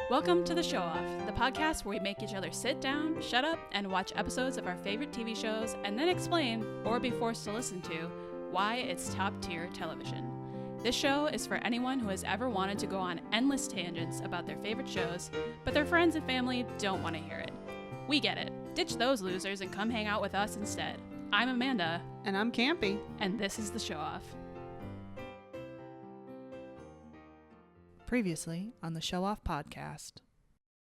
Welcome to The Show Off, the podcast where we make each other sit down, shut up, and watch episodes of our favorite TV shows and then explain, or be forced to listen to, why it's top-tier television. This show is for anyone who has ever wanted to go on endless tangents about their favorite shows, but their friends and family don't want to hear it. We get it. Ditch those losers and come hang out with us instead. I'm Amanda. And I'm Kampy. And this is The Show Off. Previously on the Show Off podcast.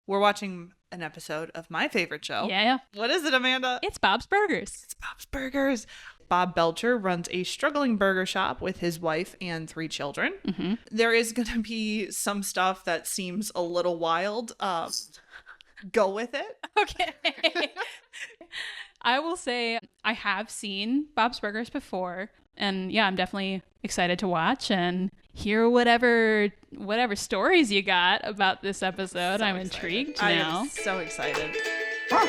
We're watching an episode of my favorite show. Yeah. What is it, Amanda? It's Bob's Burgers. It's Bob's Burgers. Bob Belcher runs a struggling burger shop with his wife and 3 children. Mm-hmm. There is going to be some stuff that seems a little wild. Go with it. Okay. I will say I have seen Bob's Burgers before. And yeah, I'm definitely excited to watch and hear whatever stories you got about this episode. I'm intrigued now. I'm so excited. Or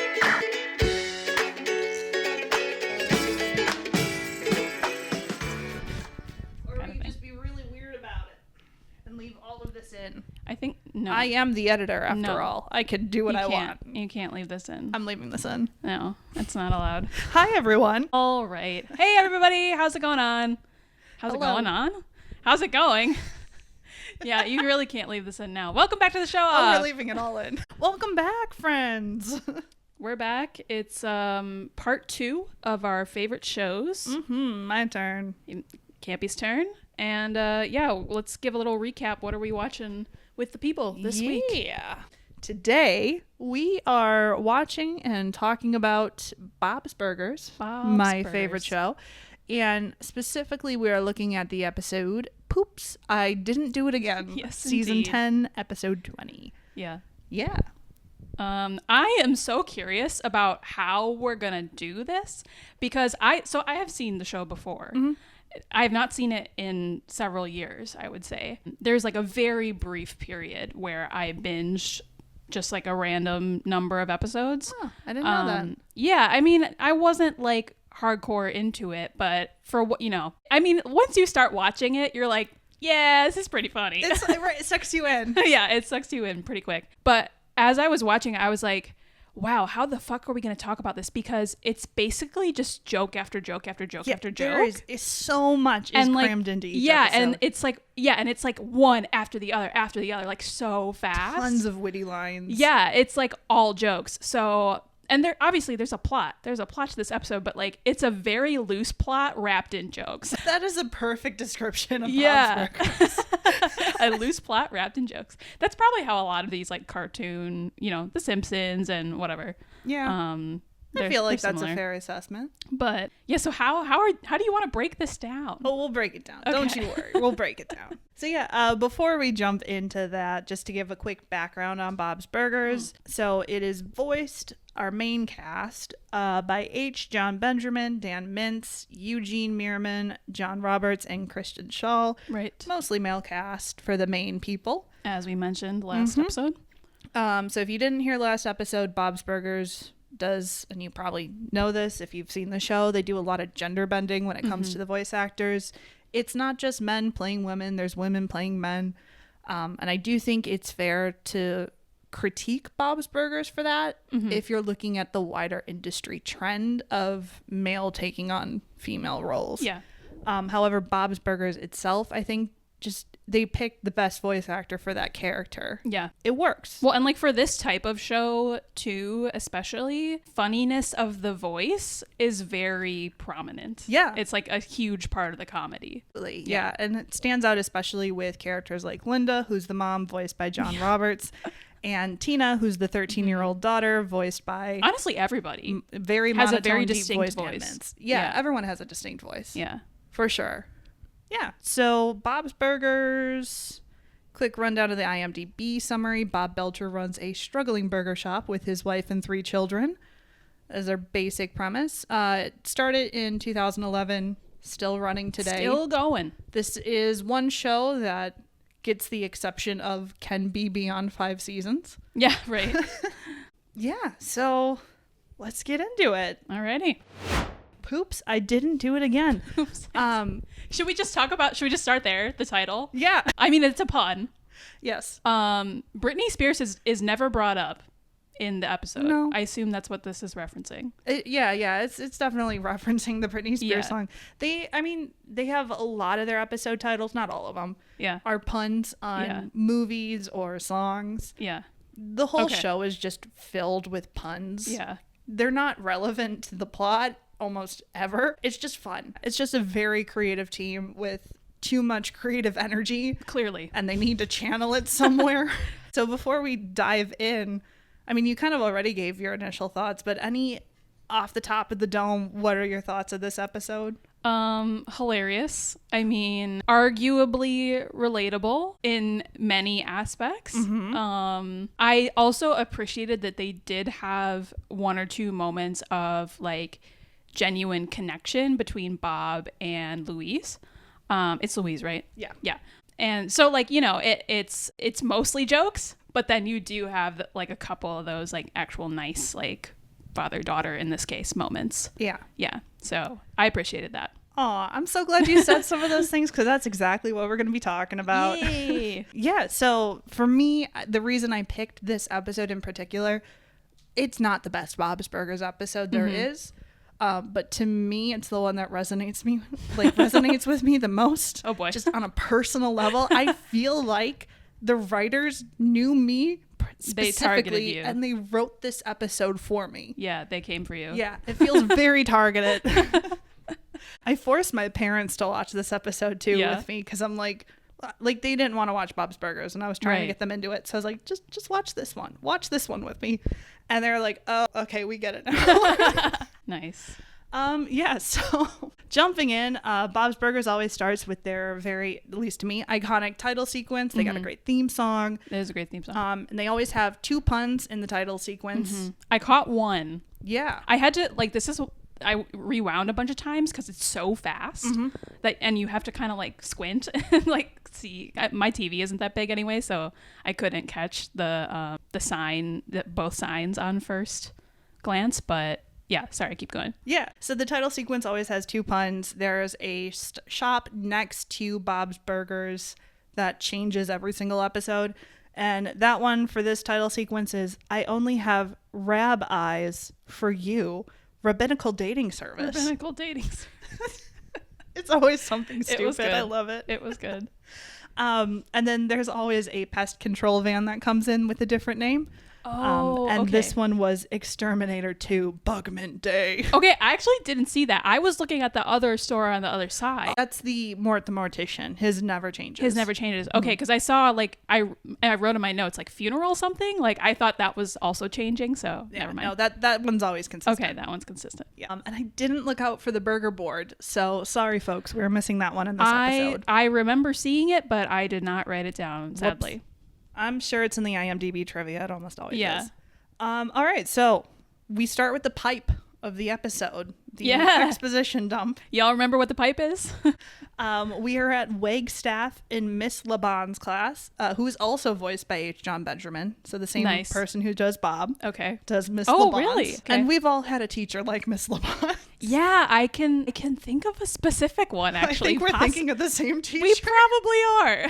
we can just be really weird about it and leave all of this in. I think, no. I am the editor after all. I can do what I want. You can't leave this in. I'm leaving this in. No, it's not allowed. Hi, everyone. All right. Hey, everybody. How's it going on? How's it going on? How's it going? Yeah, you really can't leave this in now. Welcome back to the show. Oh, we're leaving it all in. Welcome back, friends. We're back. It's part 2 of our favorite shows. Mm-hmm. My turn. Kampy's turn. And yeah, let's give a little recap. What are we watching with the people this week? Yeah. Today, we are watching and talking about Bob's Burgers, my favorite show. And specifically, we are looking at the episode, Poops, I Didn't Do It Again. Yes, Season indeed. 10, episode 20. Yeah. Yeah. I am so curious about how we're going to do this because I have seen the show before. Mm-hmm. I have not seen it in several years, I would say. There's like a very brief period where I binged just like a random number of episodes. Oh, I didn't know that. Yeah, I mean, I wasn't like hardcore into it, but for what, I mean, once you start watching it, you're like, yeah, this is pretty funny. It sucks you in. Yeah, it sucks you in pretty quick. But as I was watching, I was like, wow, how the fuck are we going to talk about this? Because it's basically just joke after joke after joke after joke. There is so much is crammed into each episode. And it's like one after the other, like so fast. Tons of witty lines. Yeah, it's like all jokes. So, and there's a plot. There's a plot to this episode, but like it's a very loose plot wrapped in jokes. That is a perfect description of Bob's Burgers. A loose plot wrapped in jokes. That's probably how a lot of these like cartoon, The Simpsons and whatever. Yeah. I feel like that's a fair assessment. But yeah, so how do you want to break this down? Oh, we'll break it down. Okay. Don't you worry. We'll break it down. So yeah, before we jump into that, just to give a quick background on Bob's Burgers. So it is voiced, our main cast, by H. John Benjamin, Dan Mintz, Eugene Meerman, John Roberts, and Kristen Shaw. Right. Mostly male cast for the main people. As we mentioned last episode. So if you didn't hear last episode, Bob's Burgers does, and you probably know this if you've seen the show, they do a lot of gender bending when it comes to the voice actors. It's not just men playing women, there's women playing men. And I do think it's fair to critique Bob's Burgers for that if you're looking at the wider industry trend of male taking on female roles. Yeah. However, Bob's Burgers itself, I think they picked the best voice actor for that character. Yeah. It works. Well, and like for this type of show too, especially, funniness of the voice is very prominent. Yeah. It's like a huge part of the comedy. Yeah. And it stands out especially with characters like Linda, who's the mom, voiced by John Roberts, and Tina, who's the 13-year-old daughter, voiced by... Honestly, everybody. Has a very distinct voice. Yeah, everyone has a distinct voice. Yeah. For sure. Yeah. So Bob's Burgers, quick rundown of the IMDb summary. Bob Belcher runs a struggling burger shop with his wife and 3 children as their basic premise. It started in 2011, still running today. Still going. This is one show that gets the exception of can be beyond 5 seasons. Yeah, right. Yeah. So let's get into it. Alrighty. Poops, I didn't do it again. Should we just start there, the title? Yeah. I mean, it's a pun. Yes. Britney Spears is never brought up in the episode. No. I assume that's what this is referencing. Yeah. It's definitely referencing the Britney Spears song. They have a lot of their episode titles, not all of them. Yeah. Are puns on movies or songs. Yeah. The whole show is just filled with puns. Yeah. They're not relevant to the plot almost ever. It's just fun. It's just a very creative team with too much creative energy. Clearly. And they need to channel it somewhere. So before we dive in, I mean, you kind of already gave your initial thoughts, but any off the top of the dome, what are your thoughts of this episode? Hilarious. I mean, arguably relatable in many aspects. I also appreciated that they did have one or two moments of like genuine connection between Bob and Louise. It's Louise, right? Yeah. And so like, you know, it's mostly jokes, but then you do have like a couple of those like actual nice like father-daughter in this case moments. Yeah. So I appreciated that. Oh, I'm so glad you said some of those things because that's exactly what we're going to be talking about. Yay. Yeah. So for me, the reason I picked this episode in particular, it's not the best Bob's Burgers episode there is. But to me, it's the one that resonates with me the most. Oh boy. Just on a personal level. I feel like the writers knew me they targeted you and they wrote this episode for me. Yeah, they came for you. Yeah, it feels very targeted. I forced my parents to watch this episode too with me because I'm like they didn't want to watch Bob's Burgers and I was trying to get them into it. So I was like, just watch this one. Watch this one with me. And they're like, oh, okay, we get it now. Nice. So jumping in, Bob's Burgers always starts with their very, at least to me, iconic title sequence. They got a great theme song. It is a great theme song. And they always have 2 puns in the title sequence. I caught one. Yeah. I had to, like, I rewound a bunch of times because it's so fast that, and you have to kind of like squint and like see. My TV isn't that big anyway, so I couldn't catch the sign, both signs on first glance. But yeah, sorry, keep going. Yeah, so the title sequence always has 2 puns. There's a shop next to Bob's Burgers that changes every single episode. And that one for this title sequence is, I only have rab eyes for you. Rabbinical dating service. Rabbinical dating service. It's always something stupid. It was good. I love it. It was good. And then there's always a pest control van that comes in with a different name. And this one was Exterminator 2 Bugman Day. Okay, I actually didn't see that. I was looking at the other store on the other side. That's the Mortician. His never changes. Okay, because I saw like I wrote in my notes like funeral something. Like I thought that was also changing. So never mind. No, that one's always consistent. Okay, that one's consistent. Yeah. And I didn't look out for the burger board, so sorry, folks. We were missing that one in this episode. I remember seeing it, but I did not write it down. Sadly. Whoops. I'm sure it's in the IMDb trivia. It almost always is. All right, so we start with the pipe of the episode, the exposition dump. Y'all remember what the pipe is? We are at Wagstaff in Miss LeBon's class, who is also voiced by H. John Benjamin. So the same person who does Bob does Miss LeBon's. Oh, really? Okay. And we've all had a teacher like Miss LeBon. Yeah, I can think of a specific one, actually. I think we're thinking of the same teacher. We probably are.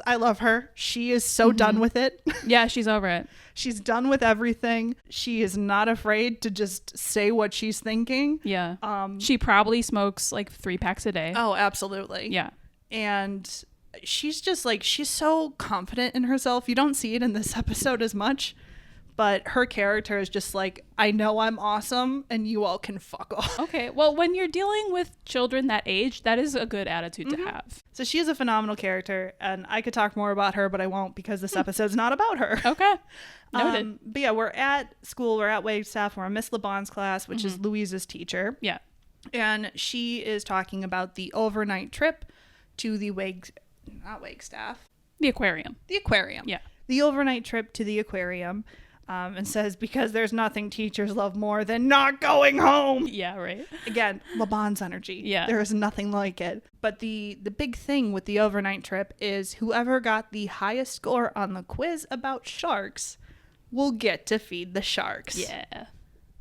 I love her. She is so done with it. Yeah, she's over it. She's done with everything. She is not afraid to just say what she's thinking. Yeah. She probably smokes like 3 packs a day. Oh, absolutely. Yeah. And she's just like, she's so confident in herself. You don't see it in this episode as much, but her character is just like, I know I'm awesome and you all can fuck off. Okay. Well, when you're dealing with children that age, that is a good attitude to have. So she is a phenomenal character, and I could talk more about her, but I won't because this episode's not about her. Okay. Noted. But yeah, we're at school. We're at Wagstaff. We're in Miss LeBon's class, which is Louise's teacher. Yeah. And she is talking about the overnight trip to the Wagstaff. The aquarium. The aquarium. Yeah. The overnight trip to the aquarium. And says, because there's nothing teachers love more than not going home. Yeah, right. Again, LeBon's energy. Yeah. There is nothing like it. But the big thing with the overnight trip is whoever got the highest score on the quiz about sharks will get to feed the sharks. Yeah.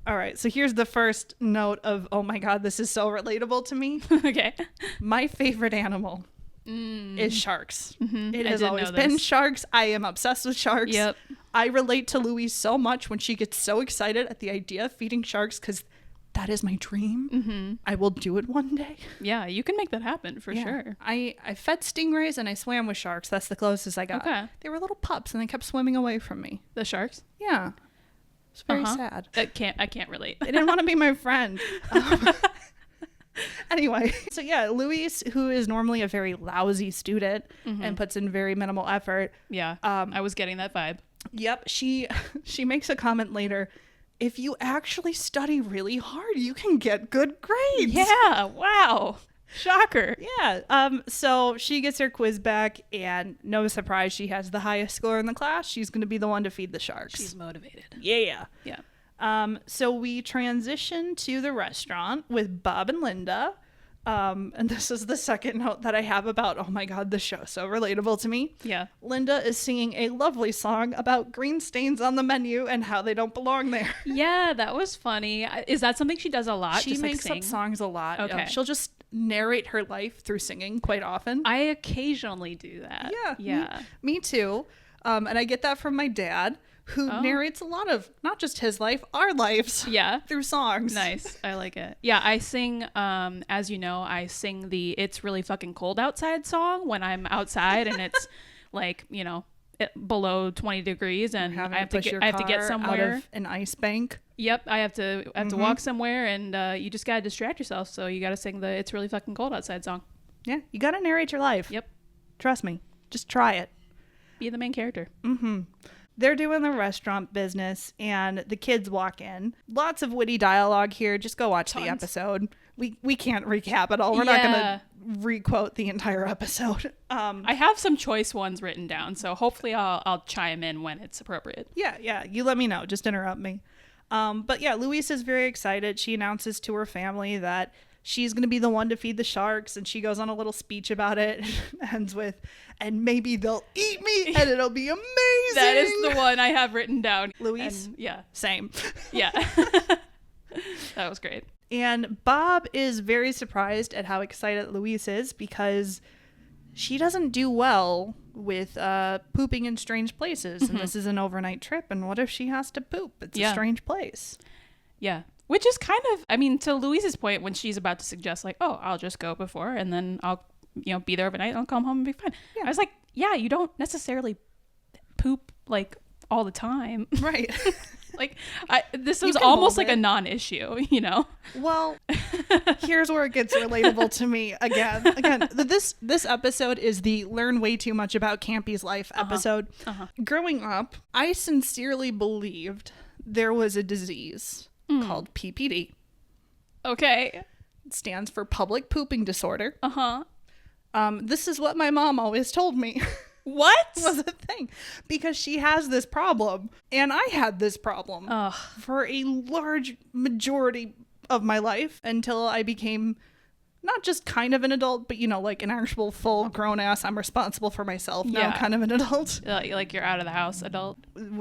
All right, so here's the first note of, oh my God, this is so relatable to me. Okay. My favorite animal is sharks. It I has did always know been this. sharks. I am obsessed with sharks. Yep. I relate to Louise so much when she gets so excited at the idea of feeding sharks because that is my dream. I will do it one day. Yeah, you can make that happen for sure. I fed stingrays and I swam with sharks. That's the closest I got. Okay. They were little pups and they kept swimming away from me. The sharks? Yeah. It's very sad. I can't relate. They didn't want to be my friend. Anyway, so yeah, Louise, who is normally a very lousy student and puts in very minimal effort. Yeah, I was getting that vibe. Yep, she makes a comment later. If you actually study really hard, you can get good grades. Yeah, wow. Shocker. Yeah. So she gets her quiz back, and no surprise, she has the highest score in the class. She's going to be the one to feed the sharks. She's motivated. Yeah. Yeah. So we transition to the restaurant with Bob and Linda. And this is the second note that I have about, oh my God, the show so relatable to me. Yeah. Linda is singing a lovely song about green stains on the menu and how they don't belong there. Yeah, that was funny. Is that something she does a lot? She just makes like up songs a lot. Okay. She'll just narrate her life through singing quite often. I occasionally do that. Yeah. Me too. And I get that from my dad, who narrates a lot of not just his life, our lives. Yeah. Through songs. Nice. I like it. Yeah, I sing, as you know, I sing the It's Really Fucking Cold Outside song when I'm outside and it's like, you know, below 20 degrees and I have to get somewhere. Out of an ice bank. Yep, I have to walk somewhere and you just got to distract yourself. So you got to sing the It's Really Fucking Cold Outside song. Yeah, you got to narrate your life. Yep. Trust me. Just try it. Be the main character. They're doing the restaurant business and the kids walk in. Lots of witty dialogue here. Just go watch the episode. We can't recap it all. We're not going to re-quote the entire episode. I have some choice ones written down, so hopefully I'll chime in when it's appropriate. Yeah. You let me know. Just interrupt me. But yeah, Louise is very excited. She announces to her family that she's going to be the one to feed the sharks, and she goes on a little speech about it and ends with, and maybe they'll eat me and it'll be amazing. That is the one I have written down. Louise? And, yeah. Same. Yeah. That was great. And Bob is very surprised at how excited Louise is because she doesn't do well with pooping in strange places. And this is an overnight trip. And what if she has to poop? It's a strange place. Yeah. Which is kind of, I mean, to Louise's point, when she's about to suggest like, oh, I'll just go before and then I'll, be there overnight and I'll come home and be fine. Yeah. I was like, yeah, you don't necessarily poop like all the time. Right. Like this was almost like a non-issue, Well, here's where it gets relatable to me again. This episode is the learn way too much about Kampy's life episode. Growing up, I sincerely believed there was a disease called PPD. Okay. It stands for public pooping disorder. This is what my mom always told me. What? Was a thing, because she has this problem and I had this problem for a large majority of my life until I became not just kind of an adult, but like an actual full grown ass, I'm responsible for myself now kind of an adult. Like you're out of the house adult.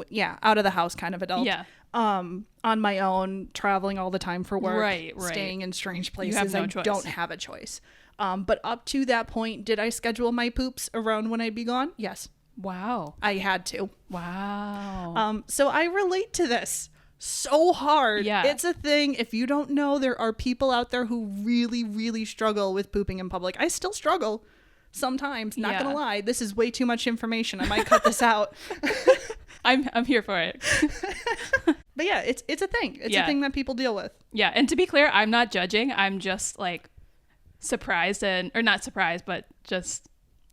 Yeah, out of the house kind of adult. Yeah. On my own, traveling all the time for work, right. Staying in strange places. You have no I choice. Don't have a choice. But up to that point, did I schedule my poops around when I'd be gone? Yes. Wow. I had to. Wow. So I relate to this so hard. Yeah. It's a thing. If you don't know, there are people out there who really, really struggle with pooping in public. I still struggle sometimes. Not gonna lie. This is way too much information. I might cut this out. I'm here for it. But yeah, it's a thing. It's a thing that people deal with. Yeah. And to be clear, I'm not judging. I'm just like surprised or not surprised, but just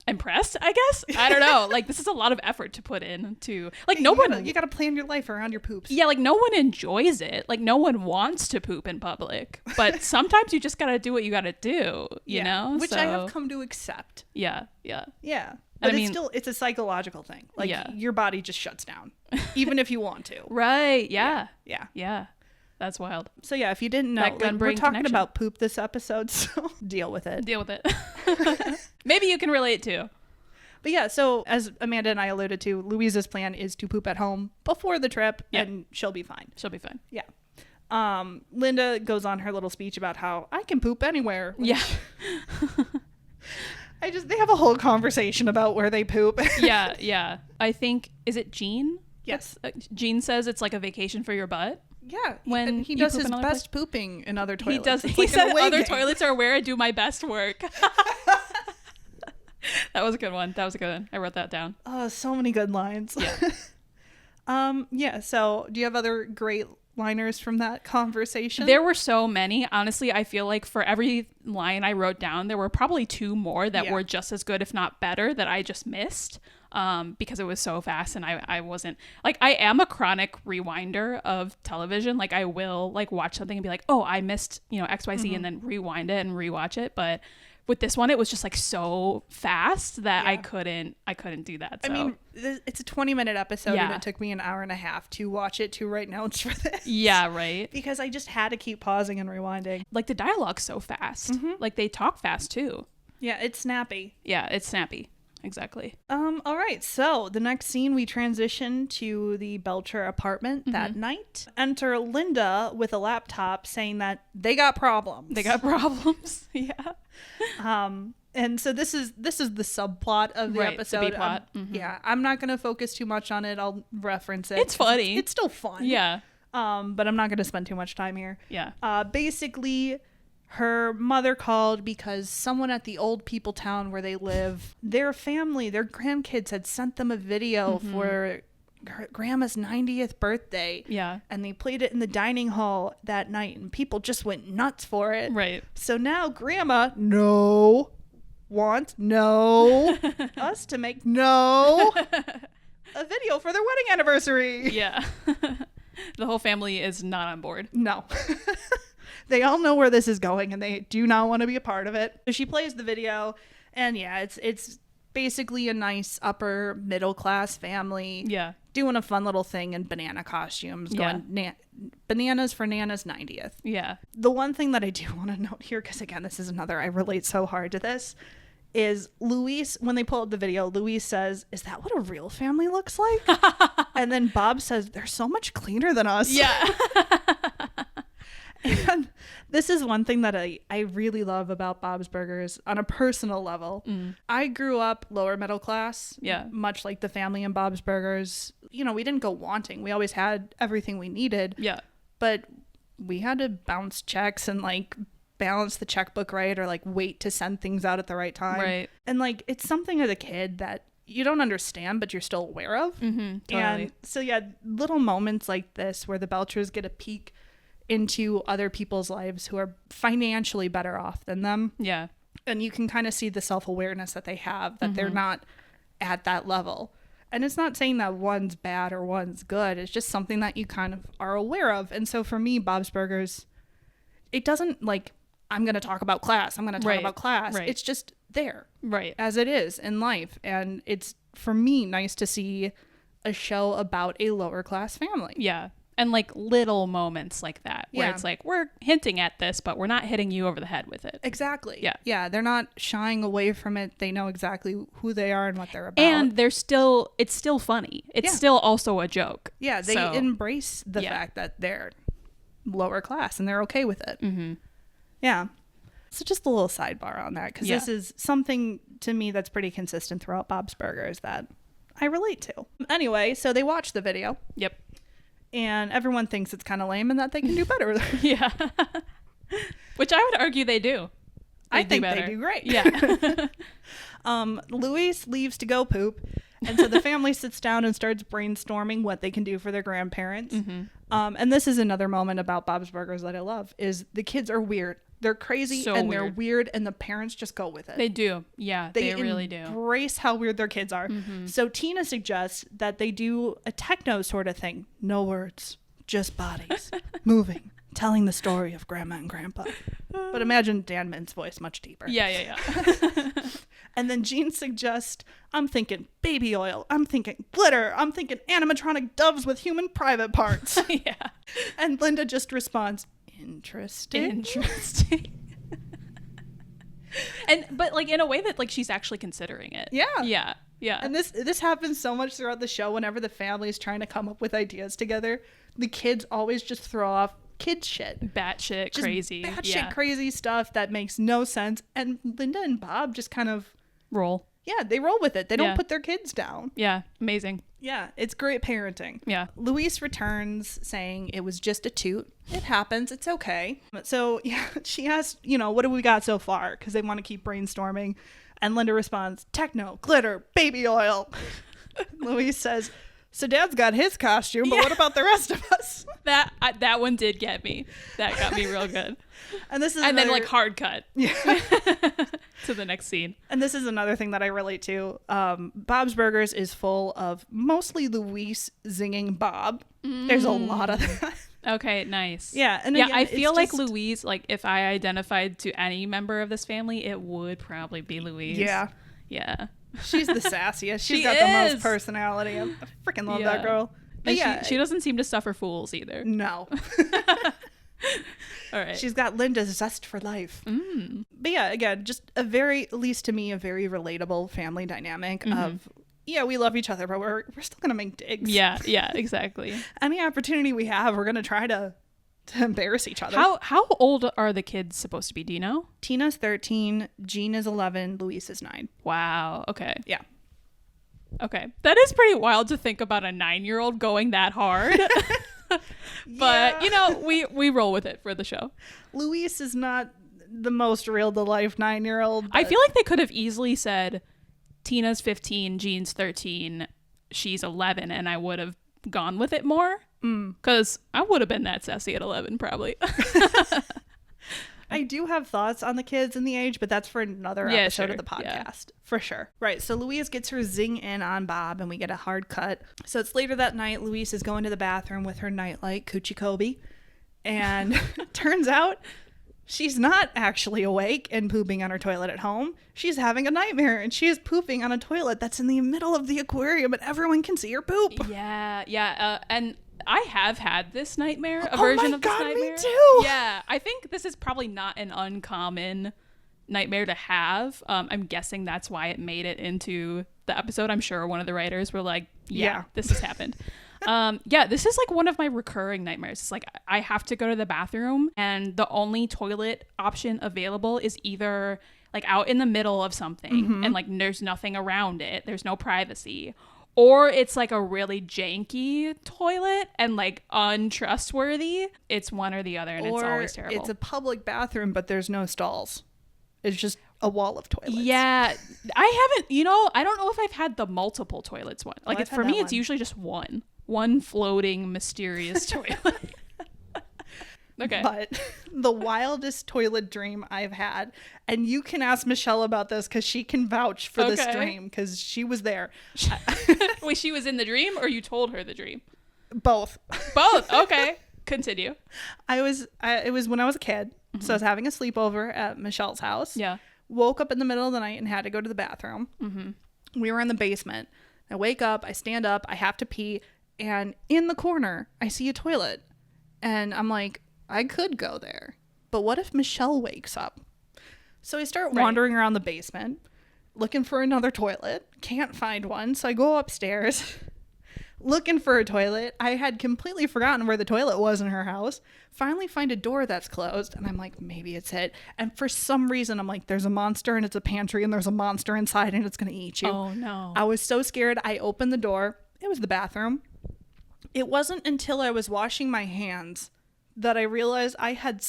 impressed, I guess. I don't know. Like this is a lot of effort to put in to like no one. You gotta plan your life around your poops. Yeah, like no one enjoys it. Like no one wants to poop in public, but sometimes you just gotta do what you gotta do. You know, which I have come to accept. Yeah. But it's a psychological thing. Like your body just shuts down, even if you want to. Right. Yeah. That's wild. So yeah, if you didn't know, we're talking about poop this episode, so deal with it. Maybe you can relate too. But yeah, so as Amanda and I alluded to, Louisa's plan is to poop at home before the trip, and she'll be fine. Yeah. Linda goes on her little speech about how I can poop anywhere. Yeah. They have a whole conversation about where they poop. Yeah. I think, is it Gene? Yes. Gene says it's like a vacation for your butt. Yeah. When he does his best pooping in other toilets. He does. It's He like said other toilets are where I do my best work. That was a good one. I wrote that down. Oh, so many good lines. Yeah. So do you have other great liners from that conversation? There were so many. Honestly, I feel like for every line I wrote down, there were probably 2 more that were just as good, if not better, that I just missed because it was so fast. And I wasn't like, I am a chronic rewinder of television. Like I will like watch something and be like, oh, I missed, XYZ and then rewind it and rewatch it. But with this one, it was just like so fast that I couldn't do that. So. I mean, it's a 20-minute episode and it took me an hour and a half to watch it, to write notes for this. Yeah, right. Because I just had to keep pausing and rewinding. Like the dialogue's so fast. Like they talk fast too. Yeah, it's snappy. Yeah, it's snappy. Exactly. All right. So the next scene, we transition to the Belcher apartment that night. Enter Linda with a laptop saying that they got problems. Yeah. And so this is the subplot of the episode. The B-plot. Yeah. I'm not going to focus too much on it. I'll reference it. It's funny. It's still fun. Yeah. But I'm not going to spend too much time here. Yeah. Basically, her mother called because someone at the old people town where they live, their family, their grandkids had sent them a video for her grandma's 90th birthday. Yeah. And they played it in the dining hall that night and people just went nuts for it. Right. So now grandma, wants us to make a video for their wedding anniversary. Yeah. The whole family is not on board. No. They all know where this is going and they do not want to be a part of it. So she plays the video and it's basically a nice upper middle class family. Yeah. Doing a fun little thing in banana costumes, going bananas for Nana's 90th. Yeah. The one thing that I do want to note here, because again, this is another, I relate so hard to this, is Luis, when they pull up the video, Luis says, "Is that what a real family looks like?" And then Bob says, "They're so much cleaner than us." Yeah. And this is one thing that I really love about Bob's Burgers on a personal level. I grew up lower middle class, much like the family in Bob's Burgers. We didn't go wanting. We always had everything we needed. Yeah. But we had to bounce checks and like balance the checkbook right, or like wait to send things out at the right time. Right. And like it's something as a kid that you don't understand, but you're still aware of. Totally. And so little moments like this where the Belchers get a peek into other people's lives who are financially better off than them. Yeah. And you can kind of see the self-awareness that they have, that they're not at that level. And it's not saying that one's bad or one's good. It's just something that you kind of are aware of. And so for me, Bob's Burgers, it doesn't like, I'm going to talk about class. I'm going to talk about class. Right. It's just there. Right. As it is in life. And it's, for me, nice to see a show about a lower class family. Yeah. And like little moments like that where it's like, we're hinting at this, but we're not hitting you over the head with it. Exactly. Yeah. Yeah. They're not shying away from it. They know exactly who they are and what they're about. And it's still funny. It's still also a joke. Yeah. They embrace the fact that they're lower class and they're okay with it. Yeah. So just a little sidebar on that, because this is something to me that's pretty consistent throughout Bob's Burgers that I relate to. Anyway, so they watch the video. Yep. And everyone thinks it's kind of lame and that they can do better. Yeah. Which I would argue they do. I think they do great. Yeah. Luis leaves to go poop. And so the family sits down and starts brainstorming what they can do for their grandparents. And this is another moment about Bob's Burgers that I love, is the kids are weird. They're crazy they're weird, and the parents just go with it. They do. Yeah, they really do. Embrace how weird their kids are. So Tina suggests that they do a techno sort of thing. No words, just bodies, moving, telling the story of Grandma and Grandpa. But imagine Dan Mint's voice much deeper. Yeah. And then Jean suggests, I'm thinking baby oil. I'm thinking glitter. I'm thinking animatronic doves with human private parts. Yeah. And Linda just responds, Interesting. But like in a way that like she's actually considering it. Yeah. And this happens so much throughout the show. Whenever the family is trying to come up with ideas together, the kids always just throw off kids shit, batshit crazy crazy stuff that makes no sense. And Linda and Bob just kind of roll. Yeah, they roll with it. They don't Yeah. put their kids down. Yeah, amazing. Yeah, it's great parenting. Yeah. Luis returns saying it was just a toot. It happens. It's okay. So, yeah, she asks, what do we got so far? Because they want to keep brainstorming. And Linda responds, techno, glitter, baby oil. Luis says, so Dad's got his costume, but what about the rest of us? That one did get me. That got me real good. And this is then like hard cut. Yeah. To the next scene. And this is another thing that I relate to. Bob's Burgers is full of mostly Luis zinging Bob. There's a lot of that. Okay, nice. Yeah, and yeah, again, I feel like just... Louise, like if I identified to any member of this family, it would probably be Louise. Yeah. Yeah. She's the sassiest. She's She got the is. most personality. I freaking love Yeah. that girl. But And yeah, she doesn't seem to suffer fools either. no. All right. She's got Linda's zest for life. But yeah, again, just at least to me, a very relatable family dynamic of, yeah, we love each other, but we're still going to make digs. Yeah, exactly. Any opportunity we have, we're going to try to embarrass each other. How old are the kids supposed to be? Do you know? Tina's 13, Jean is 11, Luis is 9. Wow. Okay. Yeah. Okay. That is pretty wild to think about a 9-year-old going that hard. But, we roll with it for the show. Luis is not the most real-to-life 9-year-old. I feel like they could have easily said Tina's 15, Jean's 13, she's 11, and I would have gone with it more. Because I would have been that sassy at 11, probably. I do have thoughts on the kids and the age, but that's for another episode of the podcast. Yeah. For sure. Right. So Louise gets her zing in on Bob and we get a hard cut. So it's later that night. Louise is going to the bathroom with her nightlight, Coochie Kobe. And turns out she's not actually awake and pooping on her toilet at home. She's having a nightmare and she is pooping on a toilet that's in the middle of the aquarium and everyone can see her poop. Yeah. And I have had this nightmare, a Oh version my of this God, nightmare. me too. Yeah, I think this is probably not an uncommon nightmare to have. I'm guessing that's why it made it into the episode. I'm sure one of the writers were like, yeah. This has happened. This is like one of my recurring nightmares. It's like I have to go to the bathroom and the only toilet option available is either like out in the middle of something and like there's nothing around it. There's no privacy. Or it's like a really janky toilet and like untrustworthy. It's one or the other and it's always terrible. It's a public bathroom, but there's no stalls. It's just a wall of toilets. Yeah. I haven't, I don't know if I've had the multiple toilets one. Like I've for had me, that it's one. usually just one floating mysterious toilet. Okay. But the wildest toilet dream I've had, and you can ask Michelle about this because she can vouch for this dream because she was there. Wait, she was in the dream or you told her the dream? Both. Both. Okay. Continue. It was when I was a kid. So I was having a sleepover at Michelle's house. Yeah. Woke up in the middle of the night and had to go to the bathroom. We were in the basement. I wake up, I stand up, I have to pee, and in the corner, I see a toilet. And I'm like, I could go there. But what if Michelle wakes up? So I start wandering around the basement, looking for another toilet. Can't find one. So I go upstairs, looking for a toilet. I had completely forgotten where the toilet was in her house. Finally find a door that's closed. And I'm like, maybe it's it. And for some reason, I'm like, there's a monster and it's a pantry and there's a monster inside and it's going to eat you. Oh, no. I was so scared. I opened the door. It was the bathroom. It wasn't until I was washing my hands that I realized I had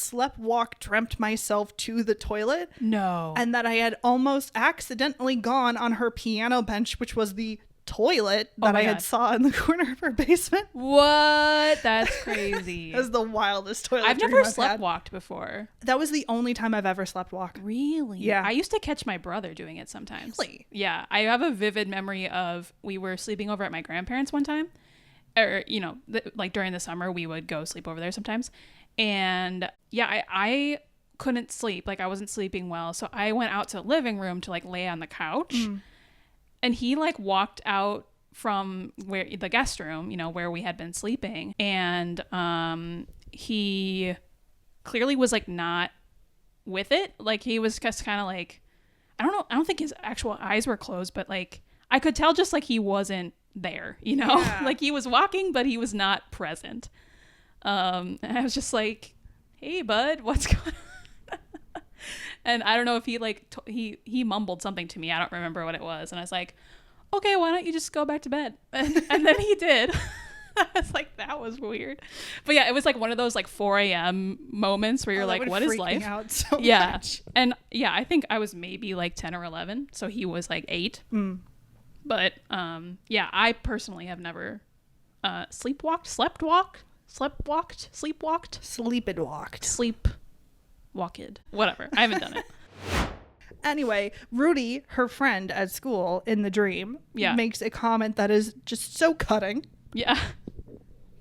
dreamt myself to the toilet. No. And that I had almost accidentally gone on her piano bench, which was the toilet that I had saw in the corner of her basement. What? That's crazy. That was the wildest toilet I've dream never I've slept had. walked before. That was the only time I've ever slept walk. Really? Yeah. I used to catch my brother doing it sometimes. Really? Yeah. I have a vivid memory of we were sleeping over at my grandparents one time. Or, like during the summer, we would go sleep over there sometimes. And yeah, I couldn't sleep. Like I wasn't sleeping well. So I went out to the living room to like lay on the couch. And he like walked out from where the guest room, where we had been sleeping. And he clearly was like not with it. Like he was just kind of like, I don't know. I don't think his actual eyes were closed, but like I could tell just like he wasn't there, Yeah. Like he was walking, but he was not present. And I was just like, hey, bud, what's going on? And I don't know if he like he mumbled something to me. I don't remember what it was. And I was like, okay, why don't you just go back to bed? And then he did. I was like, that was weird. But yeah, it was like one of those like 4 a.m. moments where you're like, what is life? Out so yeah. much. And yeah, I think I was maybe like 10 or 11. So he was like 8. But yeah, I personally have never sleepwalked, whatever. I haven't done it. Anyway, Rudy, her friend at school in the dream, makes a comment that is just so cutting. Yeah.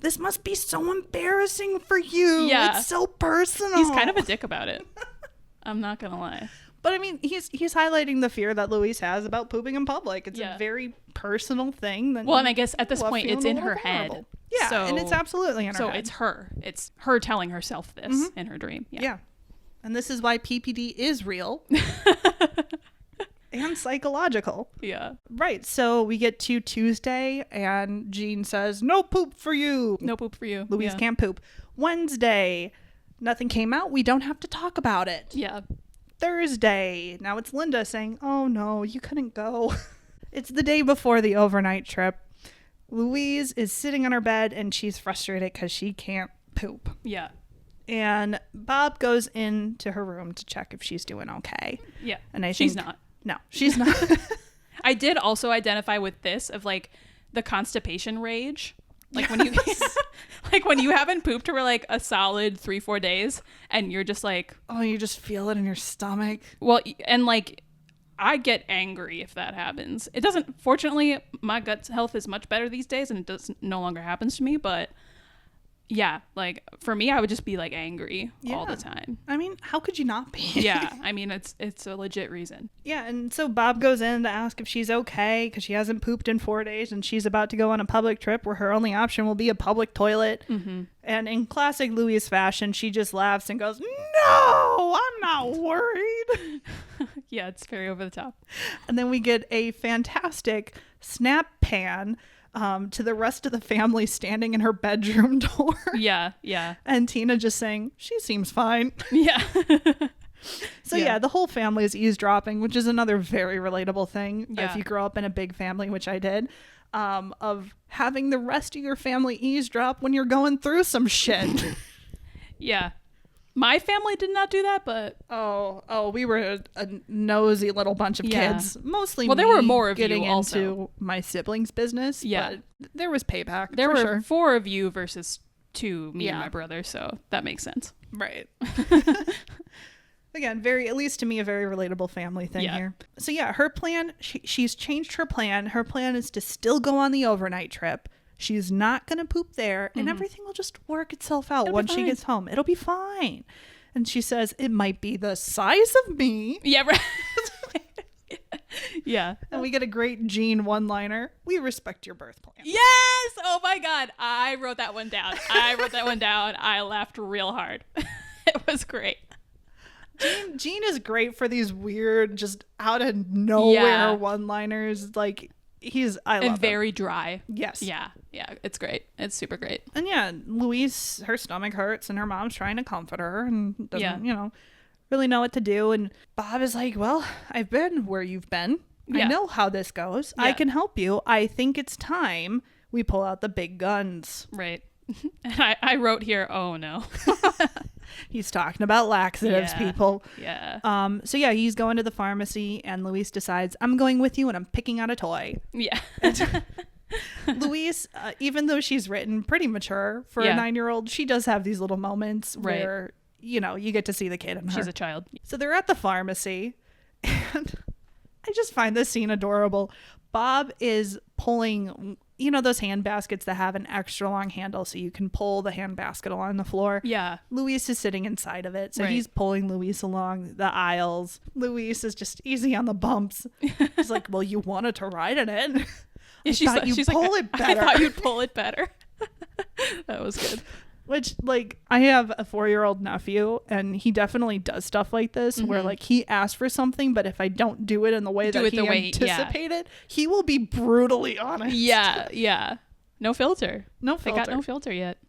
This must be so embarrassing for you. Yeah. It's so personal. He's kind of a dick about it. I'm not gonna lie. But I mean, he's highlighting the fear that Louise has about pooping in public. It's a very personal thing. That well, and I guess at this point, it's in her head. Yeah, so, and it's absolutely in her head. So it's her. It's her telling herself this in her dream. Yeah. And this is why PPD is real. And psychological. Yeah. Right. So we get to Tuesday and Jean says, no poop for you. No poop for you. Louise can't poop. Wednesday, nothing came out. We don't have to talk about it. Yeah. Thursday, now it's Linda saying, oh no, you couldn't go. It's the day before the overnight trip. Louise is sitting on her bed and she's frustrated because she can't poop. Yeah. And Bob goes into her room to check if she's doing okay. Yeah. And I think she's not. No, she's not. I did also identify with this of like the constipation rage. Like when you like when you haven't pooped for like a solid 3-4 days and you're just like, oh, you just feel it in your stomach. Well, and like I get angry if that happens. It doesn't, fortunately, my gut health is much better these days and it no longer happens to me, but yeah, like for me, I would just be like angry all the time. I mean, how could you not be? Yeah, I mean, it's a legit reason. Yeah, and so Bob goes in to ask if she's okay because she hasn't pooped in 4 days and she's about to go on a public trip where her only option will be a public toilet. Mm-hmm. And in classic Louise fashion, she just laughs and goes, no, I'm not worried. Yeah, it's very over the top. And then we get a fantastic snap pan to the rest of the family standing in her bedroom door. Yeah. And Tina just saying, she seems fine. Yeah. So yeah, the whole family is eavesdropping, which is another very relatable thing. Yeah. If you grow up in a big family, which I did, of having the rest of your family eavesdrop when you're going through some shit. Yeah. My family did not do that, but we were a nosy little bunch of kids. Mostly, well, there were more of getting you also. into my siblings' business. Yeah, but there was payback. There were sure. 4 of you versus 2, me and my brother, so that makes sense. Right. Again, at least to me, a very relatable family thing here. So yeah, her plan. She's changed her plan. Her plan is to still go on the overnight trip. She's not going to poop there and everything will just work itself out once she gets home. It'll be fine. And she says, it might be the size of me. Yeah, right. Yeah. And we get a great Jean one-liner. We respect your birth plan. Yes! Oh my God. I wrote that one down. I laughed real hard. It was great. Jean is great for these weird, just out of nowhere one-liners. Like, I love him. Very dry. Yes. Yeah, it's great. It's super great. And yeah, Louise, her stomach hurts and her mom's trying to comfort her and doesn't, really know what to do. And Bob is like, well, I've been where you've been. I know how this goes. I can help you. I think it's time we pull out the big guns. Right. And I wrote here, oh no. He's talking about laxatives, people. Yeah. So yeah, he's going to the pharmacy and Louise decides, I'm going with you and I'm picking out a toy. Yeah. Louise, even though she's written pretty mature for a 9-year-old, she does have these little moments where, you get to see the kid in her. She's a child. So they're at the pharmacy and I just find this scene adorable. Bob is pulling, those hand baskets that have an extra long handle so you can pull the hand basket along the floor. Yeah. Louise is sitting inside of it. So he's pulling Louise along the aisles. Louise is just easy on the bumps. She's like, well, you wanted to ride in it. She's like, it better. I thought you'd pull it better. That was good. Which, like, I have a 4-year-old nephew, and he definitely does stuff like this, where, like, he asks for something, but if I don't do it in the way that he anticipated, he will be brutally honest. Yeah. No filter. No filter. They got no filter yet.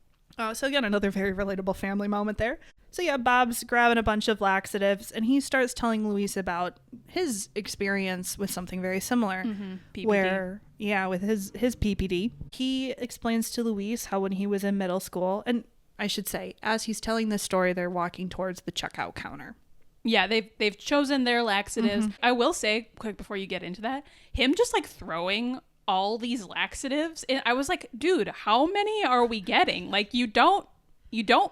So again, another very relatable family moment there. So yeah, Bob's grabbing a bunch of laxatives and he starts telling Luis about his experience with something very similar. PPD. Where, yeah, with his PPD. He explains to Luis how when he was in middle school, and I should say, as he's telling this story, they're walking towards the checkout counter. Yeah, they've chosen their laxatives. I will say, quick before you get into that, him just like throwing all these laxatives, and I was like, dude, how many are we getting? Like, you don't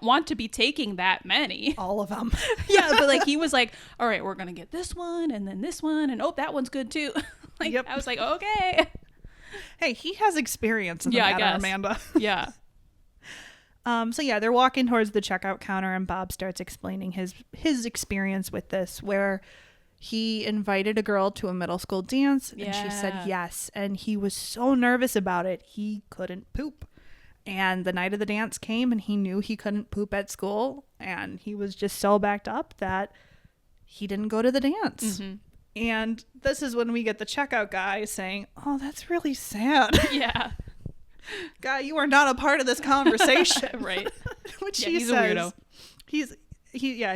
want to be taking that many. All of them. Yeah, but like he was like, all right, we're gonna get this one and then this one, and oh, that one's good too. Like, yep. I was like, okay. Hey, he has experience in the matter, Amanda. Yeah. So yeah, they're walking towards the checkout counter and Bob starts explaining his experience with this, where he invited a girl to a middle school dance and she said yes. And he was so nervous about it, he couldn't poop. And the night of the dance came and he knew he couldn't poop at school. And he was just so backed up that he didn't go to the dance. And this is when we get the checkout guy saying, oh, that's really sad. Yeah. Guy, you are not a part of this conversation. Right. Which he's a weirdo.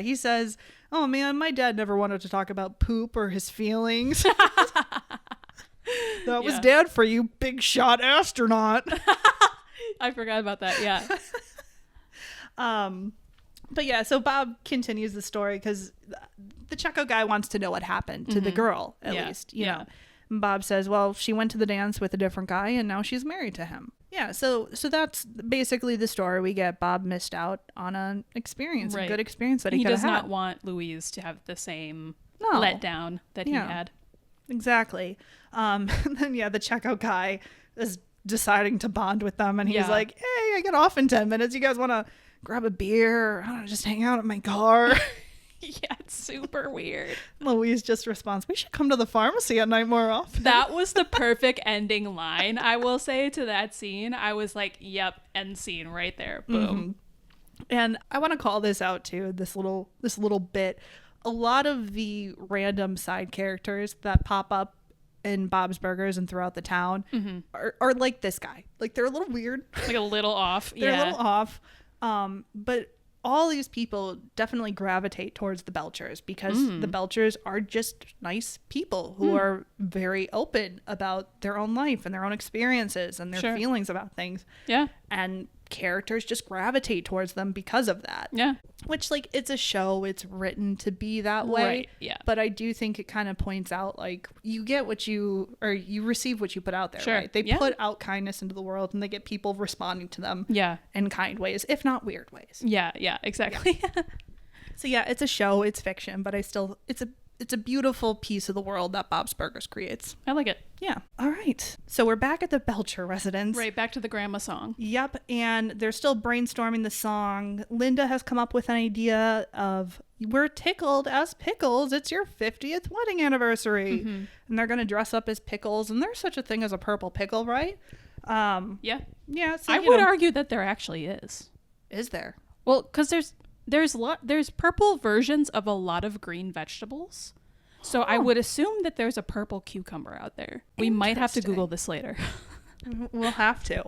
He says, oh man, my dad never wanted to talk about poop or his feelings. That was dad for you, big shot astronaut. I forgot about that. Yeah. But yeah, so Bob continues the story because the checkout guy wants to know what happened to the girl, at least, you know. And Bob says, well, she went to the dance with a different guy and now she's married to him. Yeah, so that's basically the story. We get Bob missed out on an experience, a good experience that he could have had. He does not want Louise to have the same letdown that he had. Exactly. And then, the checkout guy is deciding to bond with them and he's like, hey, I get off in 10 minutes. You guys want to grab a beer? Or, I don't know, just hang out at my car. Yeah, it's super weird. Louise just responds, we should come to the pharmacy at night more often. That was the perfect ending line, I will say, to that scene. I was like, yep, end scene right there. Boom. And I want to call this out too, this little bit. A lot of the random side characters that pop up in Bob's Burgers and throughout the town are like this guy. Like, they're a little weird. Like a little off. They're a little off. But all these people definitely gravitate towards the Belchers because the Belchers are just nice people who are very open about their own life and their own experiences and their feelings about things. Yeah. And characters just gravitate towards them because of that. Yeah. Which, like, it's a show, it's written to be that way. Right. Yeah. But I do think it kind of points out, like, you get what you receive what you put out there, right? They put out kindness into the world and they get people responding to them in kind ways, if not weird ways. Yeah, exactly. Yeah. So yeah, it's a show, it's fiction, but it's a beautiful piece of the world that Bob's Burgers creates. I like it. Yeah. All right. So we're back at the Belcher residence. Right, back to the grandma song. Yep. And they're still brainstorming the song. Linda has come up with an idea of, we're tickled as pickles. It's your 50th wedding anniversary. And they're going to dress up as pickles. And there's such a thing as a purple pickle, right? Yeah. Yeah. So, I would argue that there actually is. Is there? Well, because there's purple versions of a lot of green vegetables. So I would assume that there's a purple cucumber out there. We might have to Google this later. We'll have to.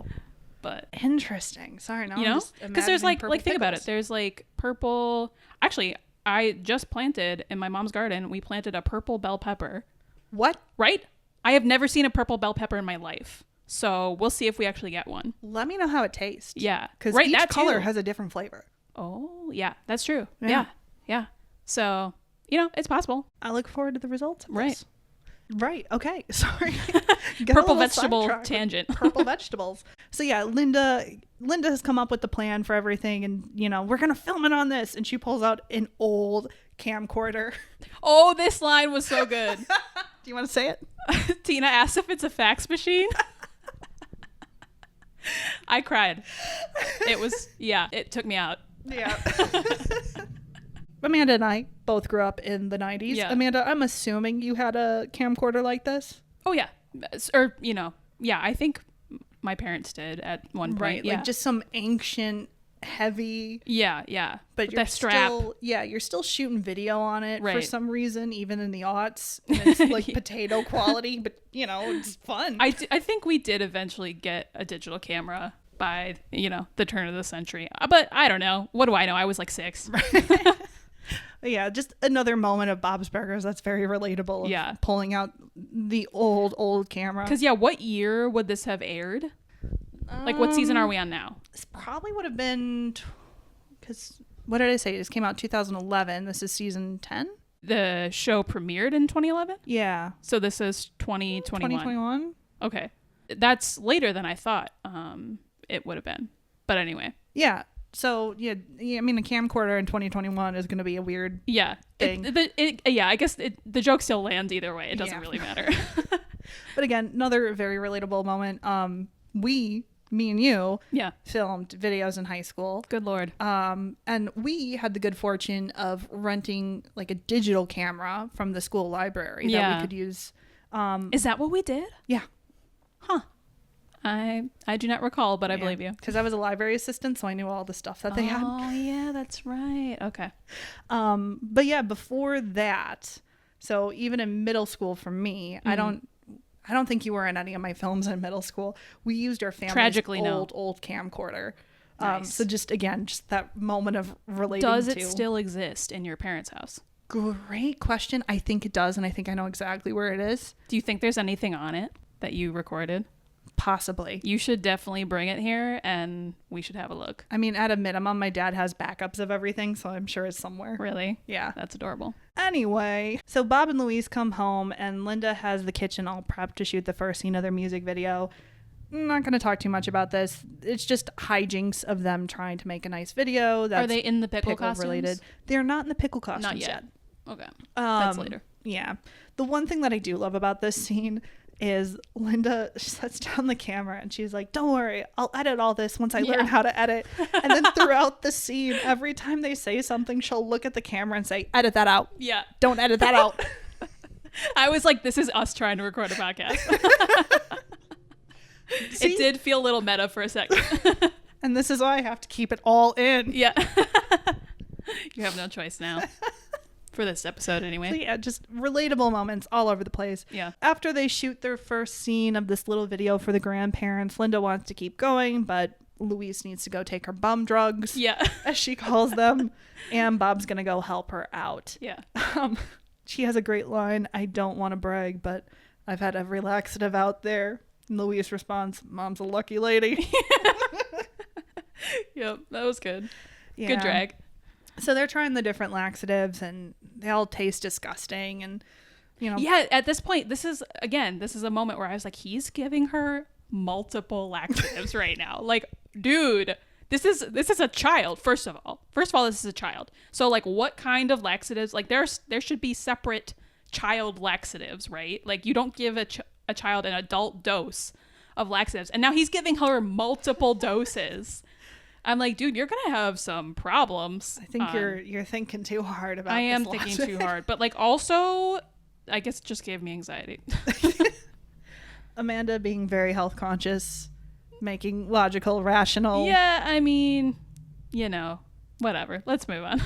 But interesting. Sorry, no. You know, because there's like think about it. There's like purple. Actually, I just planted in my mom's garden. We planted a purple bell pepper. What? Right? I have never seen a purple bell pepper in my life. So we'll see if we actually get one. Let me know how it tastes. Yeah, because each color has a different flavor. Oh, yeah, that's true. Yeah. So, you know, it's possible. I look forward to the results of this. Right. Right. Okay. Sorry. Purple vegetable tangent. Purple vegetables. So yeah, Linda has come up with the plan for everything and, you know, we're going to film it on this. And she pulls out an old camcorder. Oh, this line was so good. Do you want to say it? Tina asks if it's a fax machine. I cried. It took me out. Yeah. Amanda and I both grew up in the 90s. Yeah. Amanda, I'm assuming you had a camcorder like this? Oh, yeah. Or, you know, yeah, I think my parents did at one point. Right, yeah. Like just some ancient, heavy... Yeah. But you're you're still shooting video on it for some reason, even in the aughts. And it's like potato quality, but, you know, it's fun. I think we did eventually get a digital camera by, the turn of the century. But I don't know. What do I know? I was like 6. Yeah, just another moment of Bob's Burgers that's very relatable. Yeah. Pulling out the old camera. Because, what year would this have aired? Like, what season are we on now? This probably would have been... Because, what did I say? This came out 2011. This is season 10? The show premiered in 2011? Yeah. So this is 2021. 2021? Okay. That's later than I thought it would have been. But anyway. Yeah. So, yeah, I mean, a camcorder in 2021 is going to be a weird thing. I guess the joke still lands either way. It doesn't really matter. But again, another very relatable moment. Me and you filmed videos in high school. Good Lord. And we had the good fortune of renting like a digital camera from the school library that we could use. Is that what we did? Yeah. Huh. I do not recall, but I believe you. Because I was a library assistant, so I knew all the stuff that they had. Oh, yeah, that's right. Okay. But yeah, before that, so even in middle school for me, I don't think you were in any of my films in middle school. We used our family's old camcorder. Nice. So just that moment of relating Does it still exist in your parents' house? Great question. I think it does, and I think I know exactly where it is. Do you think there's anything on it that you recorded? Possibly. You should definitely bring it here, and we should have a look. I mean, at a minimum, my dad has backups of everything, so I'm sure it's somewhere. Really? Yeah. That's adorable. Anyway, so Bob and Louise come home, and Linda has the kitchen all prepped to shoot the first scene of their music video. I'm not going to talk too much about this. It's just hijinks of them trying to make a nice video. That's Are they in the pickle costumes? Related. They're not in the pickle costumes Not yet. Okay. That's later. Yeah. The one thing that I do love about this scene is Linda sets down the camera and she's like, don't worry, I'll edit all this once I learn how to edit. And then throughout the scene, every time they say something, she'll look at the camera and say, edit that out. Yeah. Don't edit that out. I was like, this is us trying to record a podcast. It did feel a little meta for a second. And this is why I have to keep it all in. Yeah. You have no choice now. For this episode, anyway. So yeah, just relatable moments all over the place. Yeah. After they shoot their first scene of this little video for the grandparents, Linda wants to keep going, but Louise needs to go take her bum drugs. Yeah. As she calls them. And Bob's going to go help her out. Yeah. She has a great line. I don't want to brag, but I've had every laxative out there. And Louise responds, Mom's a lucky lady. Yep. That was good. Yeah. Good drag. So they're trying the different laxatives and they all taste disgusting and Yeah, at this point, this is a moment where I was like, he's giving her multiple laxatives right now. Like, dude, this is a child, first of all, this is a child. So like, what kind of laxatives? Like there should be separate child laxatives, right? Like you don't give a child an adult dose of laxatives. And now he's giving her multiple doses. I'm like, dude, you're gonna have some problems. I think you're thinking too hard about. I am thinking too hard, but like also, I guess it just gave me anxiety. Amanda being very health conscious, making logical, rational. Yeah, I mean, whatever. Let's move on.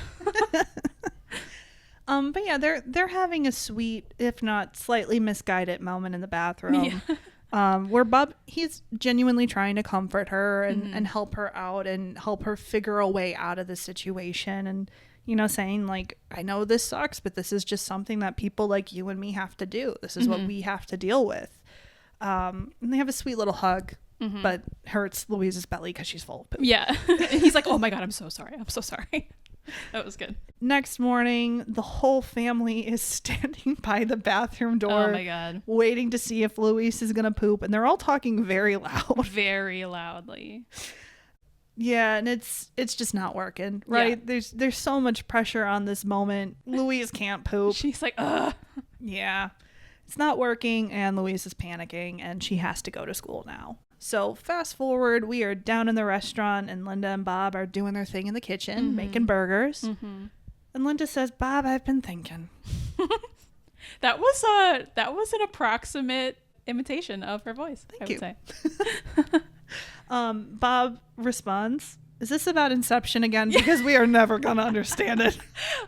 But yeah, they're having a sweet, if not slightly misguided moment in the bathroom. Yeah. Where Bob, he's genuinely trying to comfort her and help her out and help her figure a way out of the situation. And, saying like, I know this sucks, but this is just something that people like you and me have to do. This is what we have to deal with. And they have a sweet little hug, but hurts Louise's belly because she's full of poop. Yeah. He's like, oh my God, I'm so sorry. I'm so sorry. That was good. Next morning, the whole family is standing by the bathroom door. Oh my God. Waiting to see if Louise is going to poop. And they're all talking very loud. Very loudly. Yeah, and it's just not working, right? Yeah. There's so much pressure on this moment. Louise can't poop. She's like, ugh. Yeah. It's not working, and Louise is panicking, and she has to go to school now. So fast forward, we are down in the restaurant and Linda and Bob are doing their thing in the kitchen, making burgers. And Linda says, Bob, I've been thinking. That was an approximate imitation of her voice. Thank you. I would say. Bob responds, is this about Inception again? Because we are never going to understand it.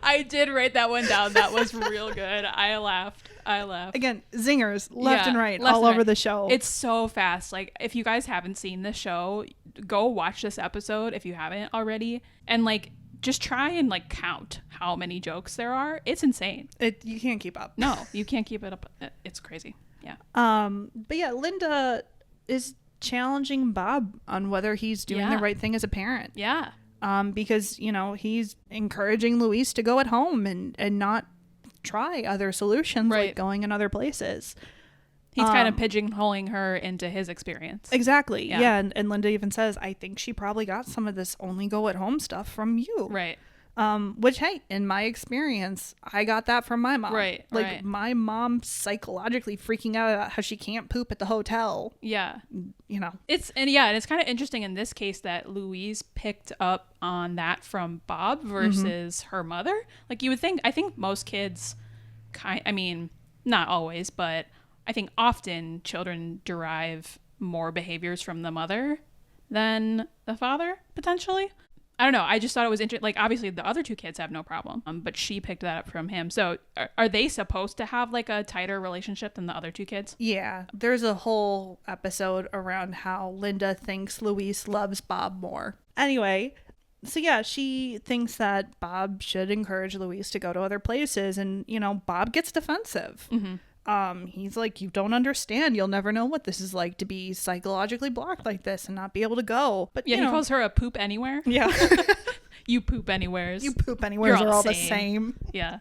I did write that one down. That was real good. I laughed. Again, zingers left and right all over the show. It's so fast. Like, if you guys haven't seen the show, go watch this episode if you haven't already, and like just try and like count how many jokes there are. It's insane. You can't keep up. No, you can't keep it up. It's crazy. Yeah. But yeah, Linda is challenging Bob on whether he's doing the right thing as a parent. Yeah. Because, you know, he's encouraging Luis to go at home and not try other solutions like going in other places. He's kind of pigeonholing her into his experience. Exactly. Yeah. And Linda even says, I think she probably got some of this only go at home stuff from you. Right. Which, hey, in my experience, I got that from my mom. Right. Like my mom psychologically freaking out about how she can't poop at the hotel. Yeah. You know. And it's kind of interesting in this case that Louise picked up on that from Bob versus her mother. Like you would think, I think most kids I mean, not always, but I think often children derive more behaviors from the mother than the father, potentially. I don't know. I just thought it was interesting. Like, obviously, the other two kids have no problem, but she picked that up from him. So are they supposed to have, like, a tighter relationship than the other two kids? Yeah. There's a whole episode around how Linda thinks Luis loves Bob more. Anyway, so yeah, she thinks that Bob should encourage Luis to go to other places. And, you know, Bob gets defensive. Mm-hmm. He's like, you don't understand. You'll never know what this is like to be psychologically blocked like this and not be able to go. But yeah, he calls her a poop anywhere. Yeah. You poop anywheres. You poop anywheres are all the same. Yeah.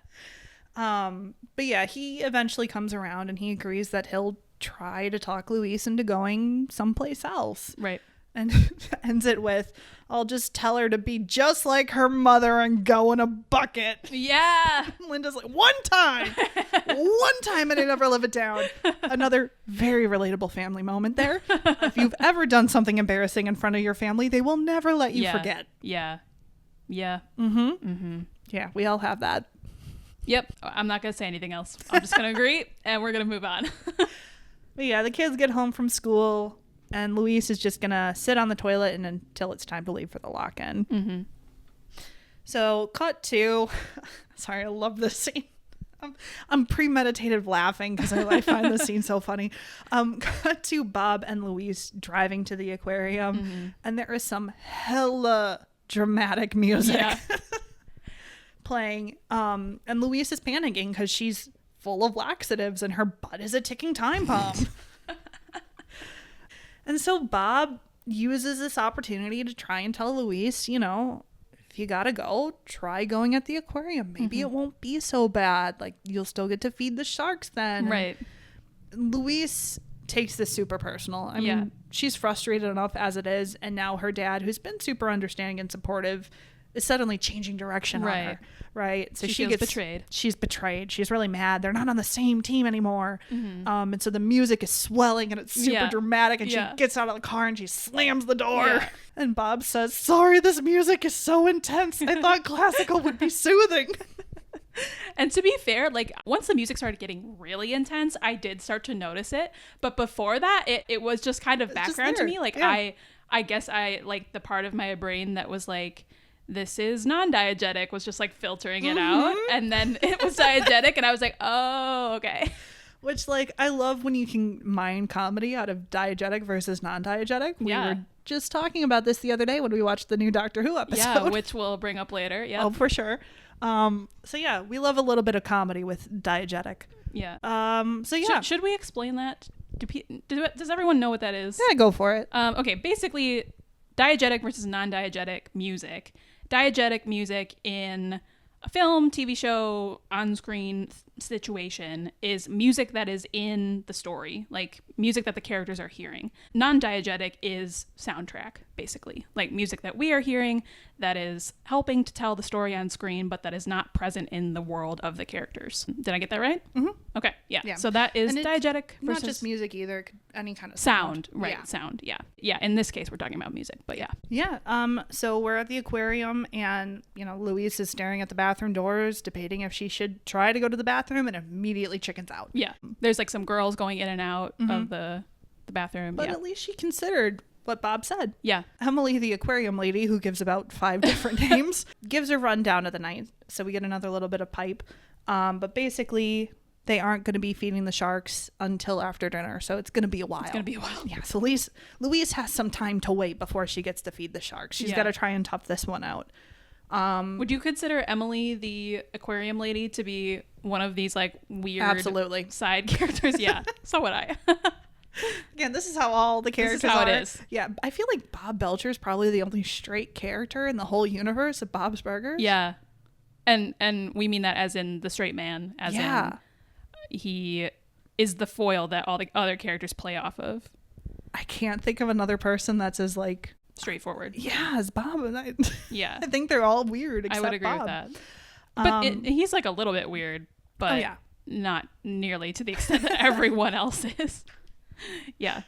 But yeah, he eventually comes around and he agrees that he'll try to talk Luis into going someplace else. Right. And ends it with, I'll just tell her to be just like her mother and go in a bucket. Yeah. Linda's like, one time and I never live it down. Another very relatable family moment there. If you've ever done something embarrassing in front of your family, they will never let you forget. Yeah. Yeah. Mm-hmm. Mm-hmm. Yeah, we all have that. Yep. I'm not going to say anything else. I'm just going to agree and we're going to move on. But yeah, the kids get home from school. And Luis is just going to sit on the toilet until it's time to leave for the lock-in. Mm-hmm. So, cut to... Sorry, I love this scene. I'm premeditated laughing because I find this scene so funny. Cut to Bob and Luis driving to the aquarium. Mm-hmm. And there is some hella dramatic music playing. And Luis is panicking because she's full of laxatives and her butt is a ticking time bomb. And so Bob uses this opportunity to try and tell Luis, you know, if you gotta go, try going at the aquarium. Maybe it won't be so bad. Like, you'll still get to feed the sharks then. Right. And Luis takes this super personal. I mean, she's frustrated enough as it is. And now her dad, who's been super understanding and supportive, is suddenly changing direction on her. Right. So she gets betrayed. She's betrayed. She's really mad. They're not on the same team anymore. Mm-hmm. And so the music is swelling and it's super dramatic. And she gets out of the car and she slams the door. Yeah. And Bob says, sorry, this music is so intense. I thought classical would be soothing. And to be fair, like once the music started getting really intense, I did start to notice it. But before that, it was just kind of background to me. Like I guess I like the part of my brain that was like, this is non-diegetic was just like filtering it out, and then it was diegetic and I was like, oh, okay. Which, like, I love when you can mine comedy out of diegetic versus non-diegetic. We were just talking about this the other day when we watched the new Doctor Who episode. Yeah, which we'll bring up later. Yeah. Oh, for sure. So yeah, we love a little bit of comedy with diegetic. Yeah. So yeah. Should we explain that? Does everyone know what that is? Yeah, go for it. Okay, basically, diegetic versus non-diegetic music. Diegetic music in a film, TV show, on-screen situation is music that is in the story, like music that the characters are hearing. Non-diegetic is soundtrack, basically, like music that we are hearing that is helping to tell the story on screen, but that is not present in the world of the characters. Did I get that right? Mm-hmm. Okay, yeah. So that is diegetic versus... Not just music either, any kind of sound. Right, yeah. Sound, yeah. Yeah, in this case, we're talking about music, but yeah. Yeah, so we're at the aquarium and, you know, Louise is staring at the bathroom doors, debating if she should try to go to the bathroom, and immediately chickens out. Yeah, there's like some girls going in and out of the bathroom. But at least she considered what Bob said. Yeah. Emily, the aquarium lady, who gives about 5 different names, gives a rundown of the night. So we get another little bit of pipe. But basically, they aren't going to be feeding the sharks until after dinner, so it's going to be a while. Yeah, so Louise has some time to wait before she gets to feed the sharks. She's got to try and tough this one out. Would you consider Emily, the aquarium lady, to be one of these like weird absolutely side characters? Yeah, so would I. Again, this is how all the characters this is how are. it is. Yeah, I feel like Bob Belcher is probably the only straight character in the whole universe of Bob's Burgers. Yeah, and we mean that as in the straight man, as in he is the foil that all the other characters play off of. I can't think of another person that's as like straightforward. Yeah, as Bob. And I yeah, I think they're all weird except I would agree Bob. with that. But he's like a little bit weird, but yeah. not nearly to the extent that everyone else is. Yeah.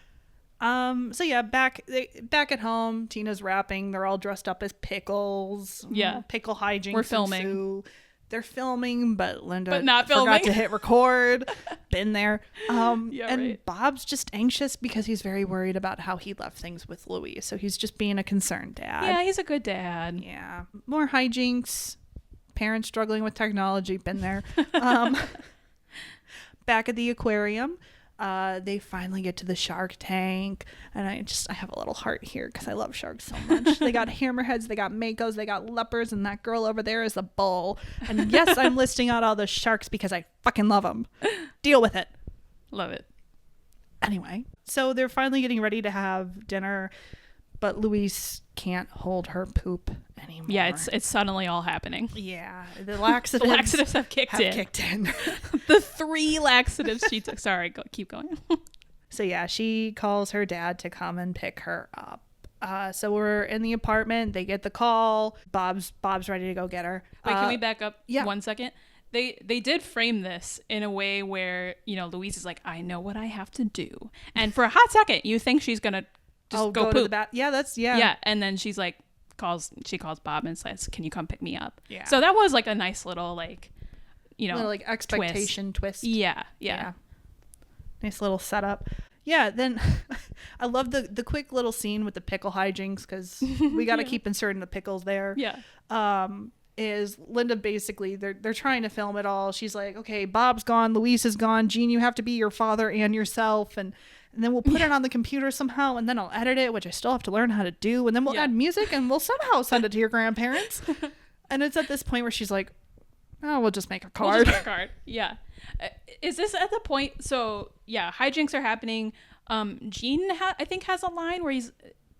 So yeah, back at home, Tina's rapping. They're all dressed up as pickles. Yeah. Pickle hijinks. We're filming. Ensue. They're filming, but Linda not forgot filming. to hit record. Been there. Yeah, and right. Bob's just anxious because he's very worried about how he left things with Louise. So he's just being a concerned dad. Yeah, he's a good dad. Yeah. More hijinks. Parents struggling with technology. Been there. Back at the aquarium. They finally get to the shark tank, and I have a little heart here because I love sharks so much. They got hammerheads, they got makos, they got leopards, and that girl over there is a bull. And yes, I'm listing out all the sharks because I fucking love them. Deal with it. Love it. Anyway, so they're finally getting ready to have dinner, but Louise can't hold her poop anymore. Yeah, it's suddenly all happening. Yeah, the laxatives, have kicked in. The 3 laxatives she took. Sorry, keep going. So yeah, she calls her dad to come and pick her up. So we're in the apartment. They get the call. Bob's ready to go get her. Wait, can we back up 1 second? They did frame this in a way where, Louise is like, I know what I have to do. And for a hot second, you think she's going to just go poop. To the bath. Yeah, Yeah, and then she's like, she calls Bob and says, can you come pick me up? Yeah. So that was like a nice little little like expectation twist. Yeah. Nice little setup. Yeah, then I love the quick little scene with the pickle hijinks because we got to keep inserting the pickles there. Yeah. Is Linda basically they're trying to film it all. She's like, okay, Bob's gone, Louise is gone, Jean, you have to be your father and yourself, and then we'll put it on the computer somehow, and then I'll edit it, which I still have to learn how to do, and then we'll add music, and we'll somehow send it to your grandparents. And it's at this point where she's like, oh, we'll just make a card. Yeah. Is this at the point? So yeah, hijinks are happening. Jean I think has a line where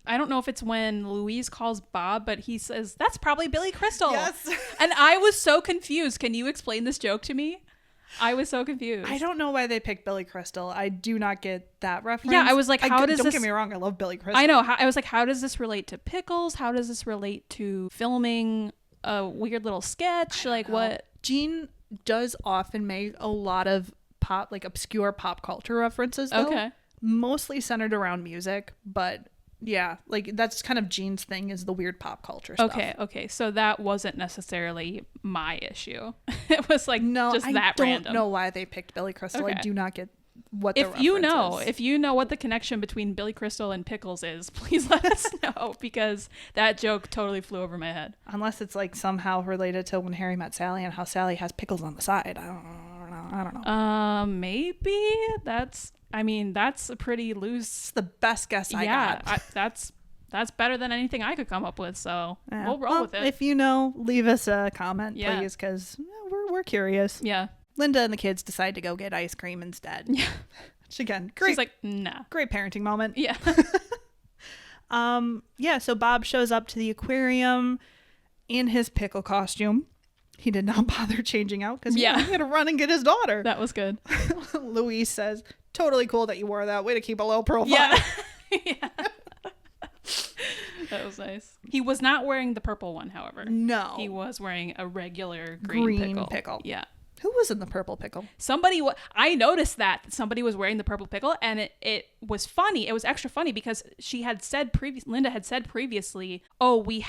I don't know if it's when Louise calls Bob, but he says, that's probably Billy Crystal. Yes. And I was so confused. Can you explain this joke to me? I was so confused. I don't know why they picked Billy Crystal. I do not get that reference. Yeah, I was like, don't get me wrong, I love Billy Crystal. I know. I was like, how does this relate to pickles? How does this relate to filming a weird little sketch? Like what? Jean does often make a lot of obscure pop culture references, though. Okay. Mostly centered around music, but yeah, like that's kind of Jean's thing, is the weird pop culture stuff. Okay. So that wasn't necessarily my issue. It was like random. I don't know why they picked Billy Crystal. Okay. I do not get what the if reference is. If you know what the connection between Billy Crystal and pickles is, please let us know, because that joke totally flew over my head. Unless it's like somehow related to When Harry Met Sally and how Sally has pickles on the side. I don't know. Maybe that's a pretty loose. It's the best guess I got. That's better than anything I could come up with. So we'll roll with it. If you know, leave us a comment, please, because we're curious. Yeah. Linda and the kids decide to go get ice cream instead. Yeah. Which again, great. She's like, nah. Great parenting moment. Yeah. Yeah. So Bob shows up to the aquarium in his pickle costume. He did not bother changing out because he had to run and get his daughter. That was good. Louise says, totally cool that you wore that. Way to keep a low profile. Yeah. Yeah. That was nice. He was not wearing the purple one, however. No. He was wearing a regular green pickle. Yeah. Who was in the purple pickle? I noticed that somebody was wearing the purple pickle, and it was funny. It was extra funny because Linda had said previously, oh, we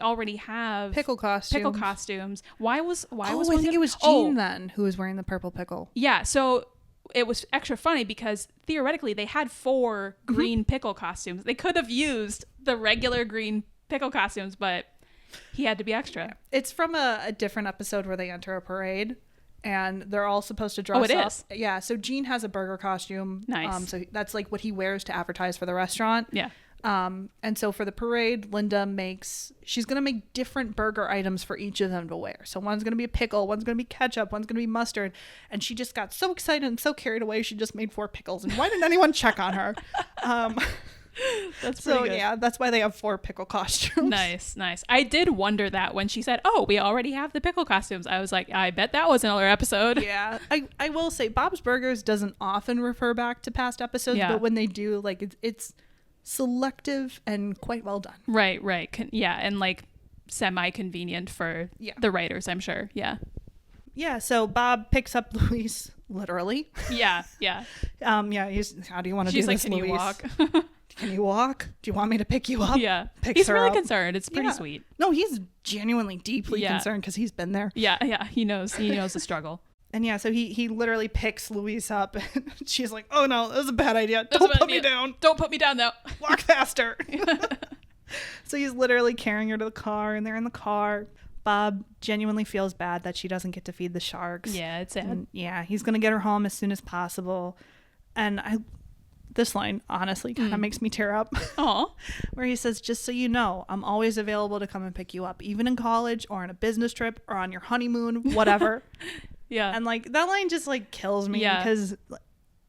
already have pickle costumes. Why was I think it was Jean then who was wearing the purple pickle. Yeah. So it was extra funny because theoretically they had 4 green pickle costumes. They could have used the regular green pickle costumes, but he had to be extra. It's from a different episode where they enter a parade, and they're all supposed to dress Oh, it up. is? Yeah, so Gene has a burger costume. Nice. So that's like what he wears to advertise for the restaurant. Yeah. And so for the parade, Linda she's going to make different burger items for each of them to wear. So one's going to be a pickle, one's going to be ketchup, one's going to be mustard. And she just got so excited and so carried away, she just made 4 pickles. And why didn't anyone check on her? That's so pretty good. yeah, that's why they have 4 pickle costumes. Nice. I did wonder that when she said, oh, we already have the pickle costumes. I was like, I bet that was another episode. Yeah. I will say Bob's Burgers doesn't often refer back to past episodes, Yeah. but when they do, like it's selective and quite well done. Right. Yeah, and like semi-convenient for the writers, I'm sure. Yeah. Yeah, so Bob picks up Luis, literally. Yeah. He's, how do you want to She's do like, this, can Luis? you walk? Can you walk? Do you want me to pick you up? Yeah. Picks He's her really up. concerned. It's pretty Yeah. sweet. No, he's genuinely deeply Yeah. concerned because he's been there. Yeah. He knows the struggle. And yeah, so he literally picks Luis up. And she's like, oh no, that was a bad idea. That's Don't a bad put me idea. down. Don't put me down, though. Walk faster. So he's literally carrying her to the car, and they're in the car. Bob genuinely feels bad that she doesn't get to feed the sharks. Yeah, it's sad. And yeah, he's going to get her home as soon as possible. And this line honestly kind of makes me tear up. Aw. Where he says, just so you know, I'm always available to come and pick you up, even in college or on a business trip or on your honeymoon, whatever. Yeah. And like that line just like kills me Yeah. because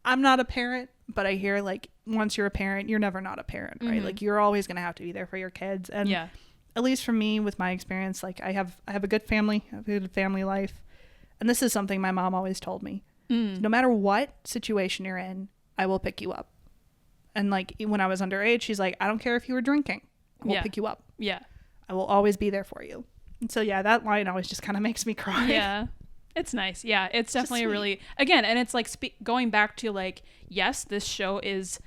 I'm not a parent, but I hear like once you're a parent, you're never not a parent, right? Mhm. Like you're always going to have to be there for your kids. And Yeah. at least for me, with my experience, like I have a good family, I have a good family life. And this is something my mom always told me. No matter what situation you're in, I will pick you up. And like when I was underage, she's like, I don't care if you were drinking, I will pick you up. Yeah. I will always be there for you. And so yeah, that line always just kind of makes me cry. Yeah. It's nice. Yeah. It's definitely sweet. really, again, and it's like going back to like, yes, this show is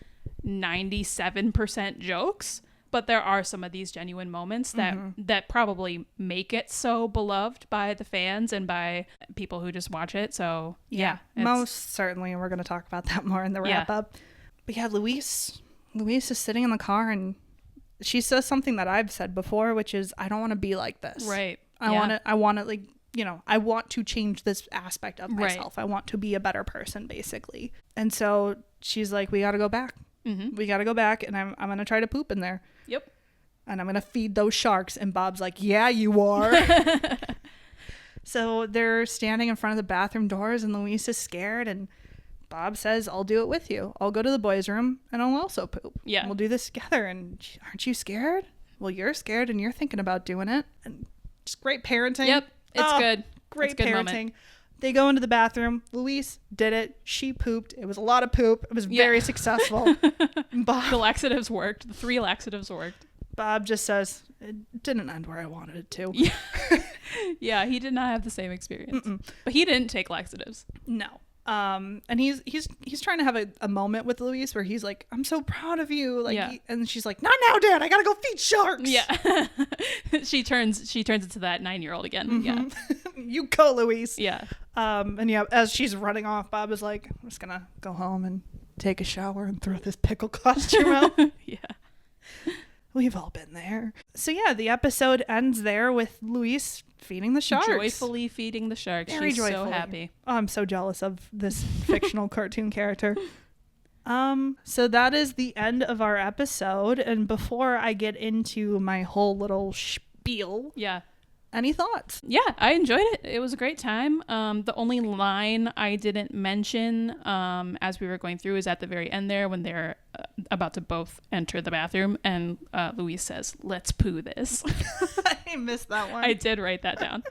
97% jokes, but there are some of these genuine moments that probably make it so beloved by the fans and by people who just watch it. So yeah, most certainly. And we're going to talk about that more in the wrap up. But yeah, Louise is sitting in the car and she says something that I've said before, which is, I don't want to be like this. Right. I want to like, you know, I want to change this aspect of myself. Right. I want to be a better person, basically. And so she's like, we got to go back. We got to go back, and I'm going to try to poop in there. Yep. And I'm going to feed those sharks. And Bob's like, yeah, you are. So they're standing in front of the bathroom doors, and Louise is scared, and Bob says, I'll do it with you. I'll go to the boys' room, and I'll also poop. Yeah. And we'll do this together. And aren't you scared? Well, you're scared, and you're thinking about doing it. And just great parenting. Yep. It's good. Great it's good parenting. Moment. They go into the bathroom. Louise did it. She pooped. It was a lot of poop. It was very successful. The laxatives worked. The 3 laxatives worked. Bob just says, it didn't end where I wanted it to. Yeah. Yeah, he did not have the same experience. But he didn't take laxatives. No. And he's trying to have a moment with Louise where he's like, I'm so proud of you. Like, and she's like, not now, Dad. I gotta go feed sharks. Yeah. she turns into that 9-year-old again. Yeah. You go, Louise. Yeah. And yeah, as she's running off, Bob is like, I'm just gonna go home and take a shower and throw this pickle costume out. Yeah. We've all been there. So yeah, the episode ends there with Louise feeding the sharks. Joyfully feeding the sharks. Very She's joyfully. so happy. Oh, I'm so jealous of this fictional cartoon character. So that is the end of our episode. And before I get into my whole little spiel, any thoughts? Yeah, I enjoyed it. It was a great time. The only line I didn't mention as we were going through is at the very end there when they're about to both enter the bathroom and Louise says, "Let's poo this." I missed that one. I did write that down.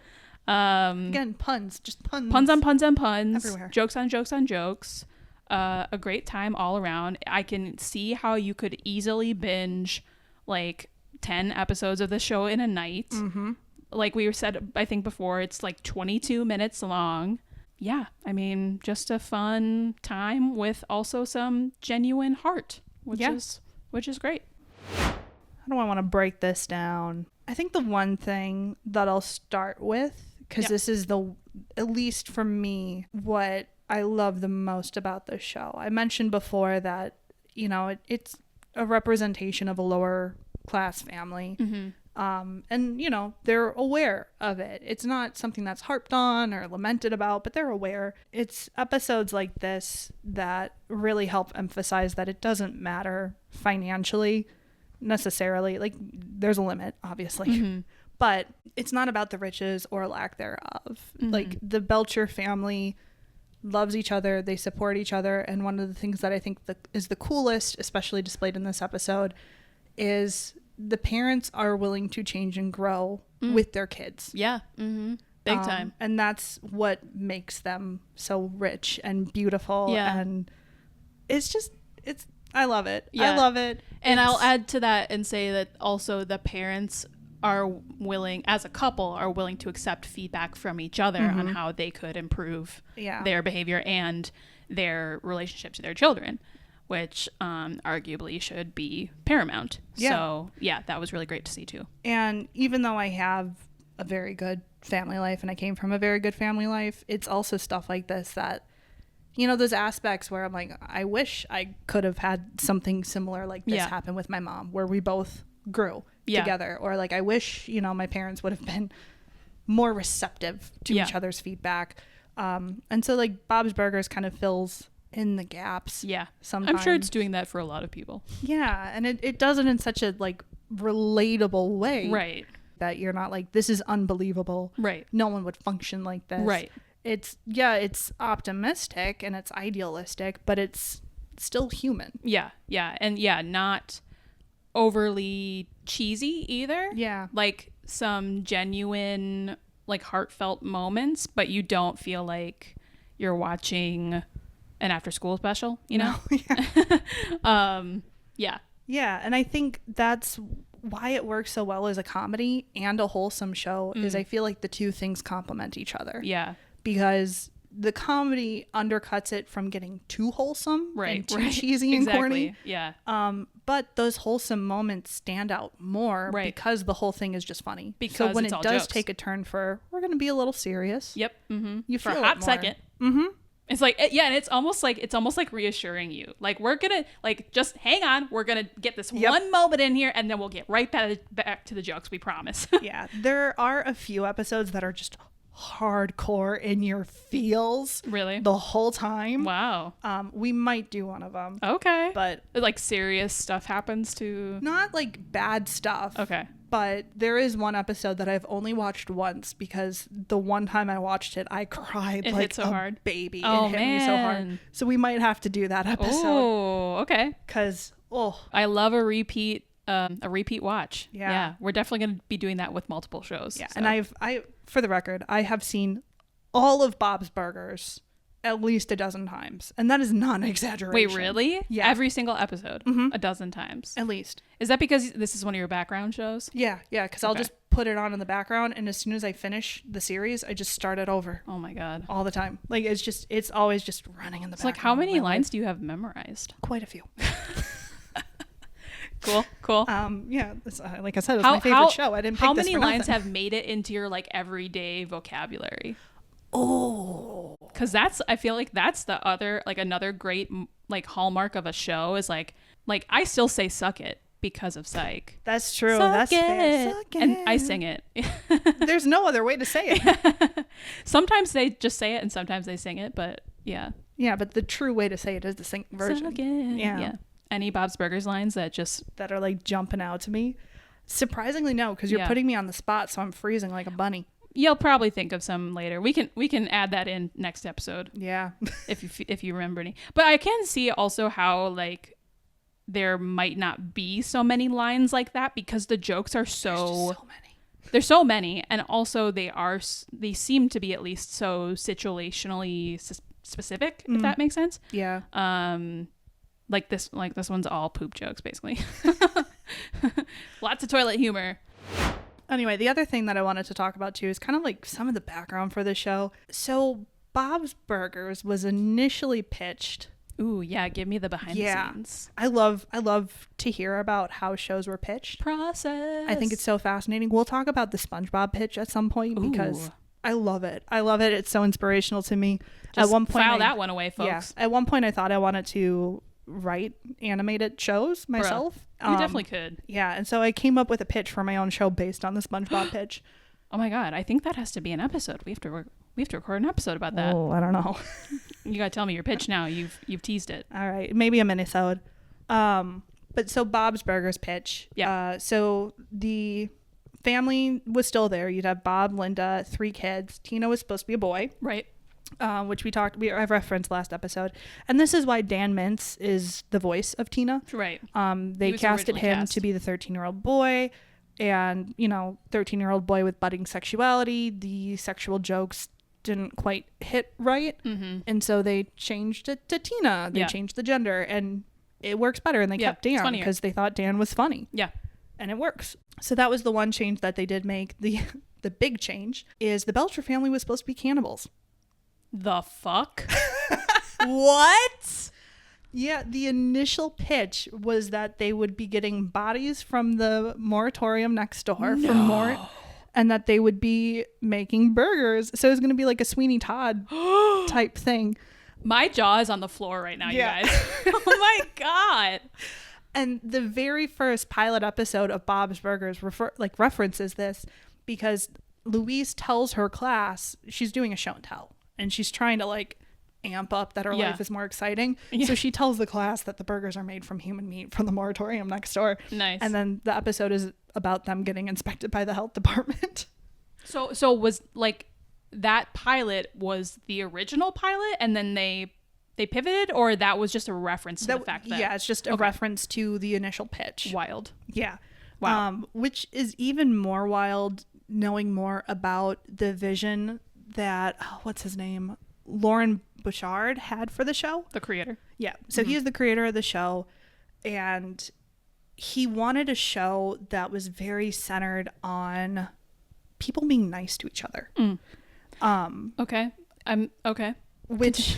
Again, puns. Just puns. Puns on puns on puns. Everywhere. Jokes on jokes on jokes. A great time all around. I can see how you could easily binge like 10 episodes of the show in a night. Like we said, I think before, it's like 22 minutes long. Yeah, I mean, just a fun time with also some genuine heart, which is great. How do I want to break this down? I think the one thing that I'll start with, because this is at least for me, what I love the most about this show. I mentioned before that, you know, it's a representation of a lower class family. And, you know, they're aware of it. It's not something that's harped on or lamented about, but they're aware. It's episodes like this that really help emphasize that it doesn't matter financially necessarily. Like, there's a limit, obviously. But it's not about the riches or lack thereof. Like, the Belcher family loves each other. They support each other. And one of the things that I think is the coolest, especially displayed in this episode, is the parents are willing to change and grow with their kids. Yeah. Big time. And that's what makes them so rich and beautiful. Yeah. And I love it. Yeah. I love it. And I'll add to that and say that also the parents are willing, as a couple, are willing to accept feedback from each other on how they could improve their behavior and their relationship to their children, which arguably should be paramount. Yeah. So, yeah, that was really great to see, too. And even though I have a very good family life and I came from a very good family life, it's also stuff like this that, you know, those aspects where I'm like, I wish I could have had something similar like this happen with my mom, where we both grew together. Or like, I wish, you know, my parents would have been more receptive to each other's feedback. And so like Bob's Burgers kind of fills in the gaps. Yeah. Sometimes. I'm sure it's doing that for a lot of people. Yeah. And it does it in such a like relatable way. Right. That you're not like, this is unbelievable. Right. No one would function like this. Right. It's optimistic and it's idealistic, but it's still human. Yeah. Yeah. And yeah, not overly cheesy either. Yeah. Like some genuine, like heartfelt moments, but you don't feel like you're watching an after school special, you know? No. Yeah. Yeah. And I think that's why it works so well as a comedy and a wholesome show is I feel like the two things complement each other. Yeah. Because the comedy undercuts it from getting too wholesome and too cheesy and corny. Yeah. But those wholesome moments stand out more because the whole thing is just funny. Because so when it's it all does jokes. take a turn for, we're going to be a little serious. Yep. You for feel a hot it more. second. It's like, yeah, and it's almost like reassuring you. Like, we're gonna, like, just hang on. We're gonna get this one moment in here, and then we'll get right back to the jokes. We promise. Yeah, there are a few episodes that are just hardcore in your feels. Really? The whole time. Wow. We might do one of them. Okay. But like serious stuff happens to. Not like bad stuff. Okay. But there is one episode that I've only watched once because the one time I watched it, I cried like so a hard. baby. Oh, it hit me so hard. So we might have to do that episode. Oh, okay. Because, I love a repeat watch. Yeah. We're definitely going to be doing that with multiple shows. Yeah. So. And I, for the record, I have seen all of Bob's Burgers at least a dozen times. And that is not an exaggeration. Wait, really? Yeah. Every single episode? A dozen times? At least. Is that because this is one of your background shows? Yeah. Yeah. Because I'll just put it on in the background. And as soon as I finish the series, I just start it over. Oh my God. All the time. Like, it's always just running in the background. It's like, how many lines do you have memorized? Quite a few. Cool. Yeah, like I said, it's my favorite show. I didn't pick how this many for lines nothing. have made it into your like everyday vocabulary? Oh, because I feel like that's the other, like another great like hallmark of a show is like I still say suck it because of Psych. That's true. Suck that's it. fair. Suck it. And I sing it. There's no other way to say it. Sometimes they just say it and sometimes they sing it, but yeah. Yeah, but the true way to say it is the sing version. Suck it. Yeah. Any Bob's Burgers lines that are like jumping out to me? Surprisingly, no, because you're putting me on the spot, so I'm freezing like a bunny. You'll probably think of some later. We can add that in next episode. Yeah. if you remember any. But I can see also how like there might not be so many lines like that because the jokes are so many. There's so many, and also they seem to be at least so situationally specific, if that makes sense. Yeah. Like this one's all poop jokes basically. Lots of toilet humor. Anyway, the other thing that I wanted to talk about too is kind of like some of the background for the show. So Bob's Burgers was initially pitched. Ooh, yeah, give me the behind the scenes. I love to hear about how shows were pitched. Process. I think it's so fascinating. We'll talk about the SpongeBob pitch at some point because I love it. It's so inspirational to me. Just at one point file that one away, folks. Yeah. At one point I thought I wanted to write animated shows myself. You definitely could. Yeah, and so I came up with a pitch for my own show based on the SpongeBob pitch. Oh my god, I think that has to be an episode. We have to record an episode about that. Oh, I don't know. You gotta tell me your pitch now. You've teased it. All right, maybe a minisode. But so Bob's Burgers pitch. Yeah. So the family was still there. You'd have Bob, Linda, 3 kids. Tina was supposed to be a boy. Right. Which I've referenced last episode. And this is why Dan Mintz is the voice of Tina. Right. They casted him to be the 13-year-old boy. And, 13-year-old boy with budding sexuality. The sexual jokes didn't quite hit right. Mm-hmm. And so they changed it to Tina. They changed the gender. And it works better. And they kept Dan because they thought Dan was funny. Yeah. And it works. So that was the one change that they did make. The big change is the Belcher family was supposed to be cannibals. The fuck? What? Yeah, the initial pitch was that they would be getting bodies from the moratorium next door for more, and that they would be making burgers. So it was going to be like a Sweeney Todd type thing. My jaw is on the floor right now, you guys. Oh my god. And the very first pilot episode of Bob's Burgers references this because Louise tells her class she's doing a show and tell. And she's trying to amp up that her life is more exciting. Yeah. So she tells the class that the burgers are made from human meat from the moratorium next door. Nice. And then the episode is about them getting inspected by the health department. So was that pilot was the original pilot and then they pivoted, or that was just a reference to the fact that... Yeah, it's just a reference to the initial pitch. Wild. Yeah. Wow. Which is even more wild knowing more about the vision that what's his name, Lauren Bouchard had for the show. The creator. Yeah. So he is the creator of the show, and he wanted a show that was very centered on people being nice to each other. Okay. I'm okay. Which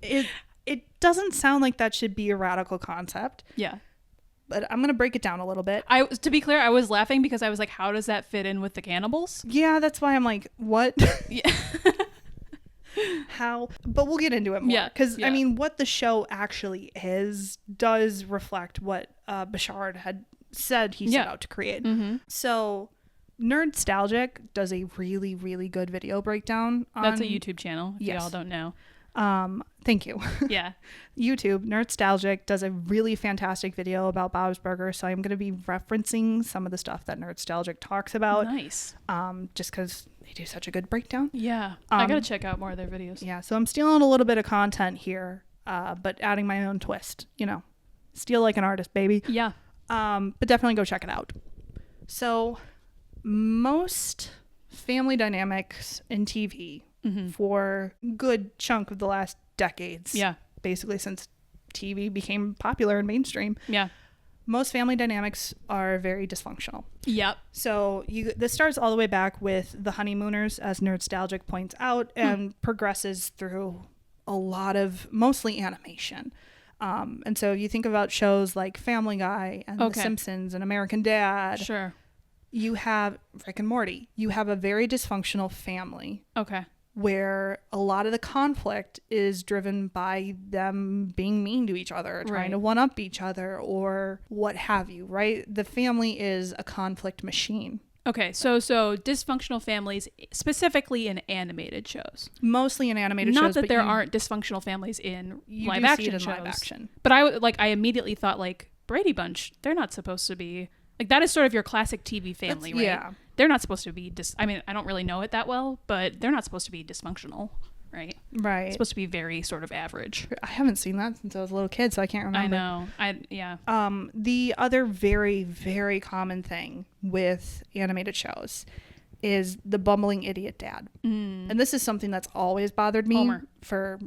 it doesn't sound like that should be a radical concept. Yeah. But I'm going to break it down a little bit. To be clear, I was laughing because I was like, how does that fit in with the cannibals? Yeah, that's why I'm like, what? Yeah. How? But we'll get into it more. Yeah. Because, I mean, what the show actually is does reflect what Bouchard had said he set out to create. Mm-hmm. So, Nerdstalgic does a really, really good video breakdown. That's a YouTube channel, if y'all don't know. Thank you. Yeah. YouTube, Nerdstalgic, does a really fantastic video about Bob's Burgers, so I'm going to be referencing some of the stuff that Nerdstalgic talks about. Nice. Just because they do such a good breakdown. Yeah. I got to check out more of their videos. Yeah, so I'm stealing a little bit of content here, but adding my own twist, steal like an artist, baby. Yeah. But definitely go check it out. So most family dynamics in TV for a good chunk of the last decades. Yeah. Basically since TV became popular and mainstream. Yeah. Most family dynamics are very dysfunctional. Yep. So this starts all the way back with the honeymooners, as Nerdstalgic points out, and progresses through a lot of mostly animation. And so you think about shows like Family Guy and The Simpsons and American Dad. Sure. You have Rick and Morty. You have a very dysfunctional family. Okay. Where a lot of the conflict is driven by them being mean to each other, trying to one-up each other, or what have you, right? The family is a conflict machine. Okay, so dysfunctional families, specifically in animated shows. Mostly in animated shows. Not that there aren't dysfunctional families in live action shows. Live action. But I immediately thought Brady Bunch, they're not supposed to be... that is sort of your classic TV family, right? Yeah. They're not supposed to be... I don't really know it that well, but they're not supposed to be dysfunctional, right? Right. It's supposed to be very sort of average. I haven't seen that since I was a little kid, so I can't remember. I know. Yeah. The other very, very common thing with animated shows is the bumbling idiot dad. And this is something that's always bothered me for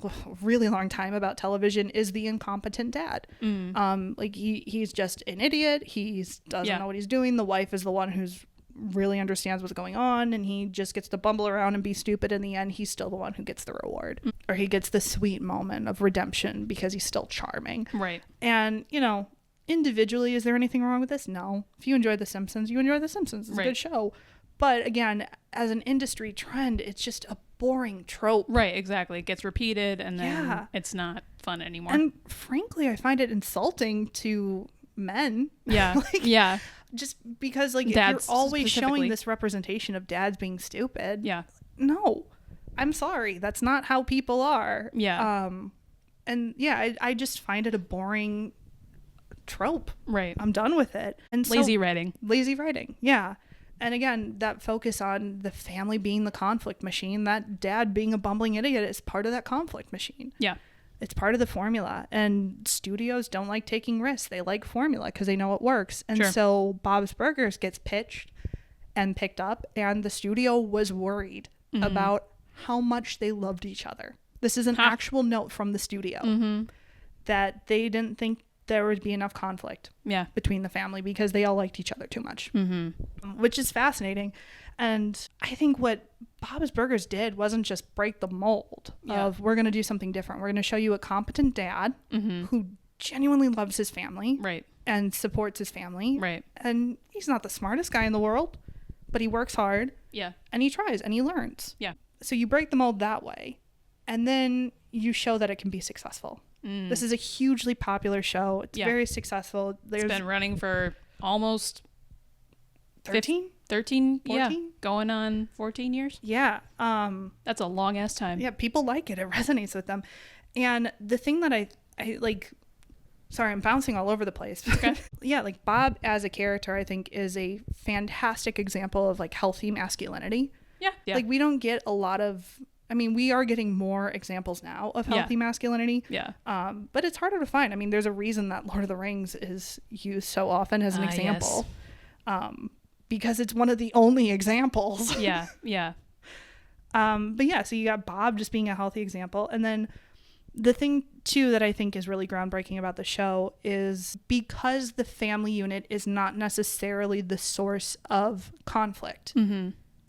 a really long time about television, is the incompetent dad. He's just an idiot. He doesn't know what he's doing. The wife is the one who's really understands what's going on, and he just gets to bumble around and be stupid. In the end, he's still the one who gets the reward, or he gets the sweet moment of redemption because he's still charming. Right. And individually, is there anything wrong with this? No. If you enjoy The Simpsons, you enjoy The Simpsons. It's a good show. But again, as an industry trend, it's just a boring trope. Right, exactly. It gets repeated and then it's not fun anymore. And frankly, I find it insulting to men. Yeah. Like, yeah. Just because, like, if Dads you're always specifically. showing this representation of dads being stupid. Yeah. No. I'm sorry. That's not how people are. Yeah. And yeah, I just find it a boring trope. Right. I'm done with it. And Lazy writing. Lazy writing. Yeah. And again, that focus on the family being the conflict machine, that dad being a bumbling idiot is part of that conflict machine. Yeah. It's part of the formula. And studios don't like taking risks. They like formula because they know it works. And so Bob's Burgers gets pitched and picked up, and the studio was worried about how much they loved each other. This is an actual note from the studio that they didn't think there would be enough conflict between the family because they all liked each other too much, which is fascinating. And I think what Bob's Burgers did wasn't just break the mold of we're going to do something different. We're going to show you a competent dad who genuinely loves his family and supports his family. Right. And he's not the smartest guy in the world, but he works hard. Yeah. And he tries and he learns. Yeah. So you break the mold that way, and then you show that it can be successful. This is a hugely popular show. It's very successful. It's been running for almost 13? 13, 14? yeah, going on 14 years. Yeah. That's a long ass time. Yeah, people like it. It resonates with them. And the thing that I like, sorry, I'm bouncing all over the place. Okay. Yeah, like Bob as a character, I think, is a fantastic example of like healthy masculinity. Yeah. Yeah. Like we don't get a lot of, I mean, we are getting more examples now of healthy masculinity. Yeah. But it's harder to find. I mean, there's a reason that Lord of the Rings is used so often as an example. Yes. Because it's one of the only examples. Yeah. Yeah. But yeah, so you got Bob just being a healthy example. And then the thing too that I think is really groundbreaking about the show is because the family unit is not necessarily the source of conflict.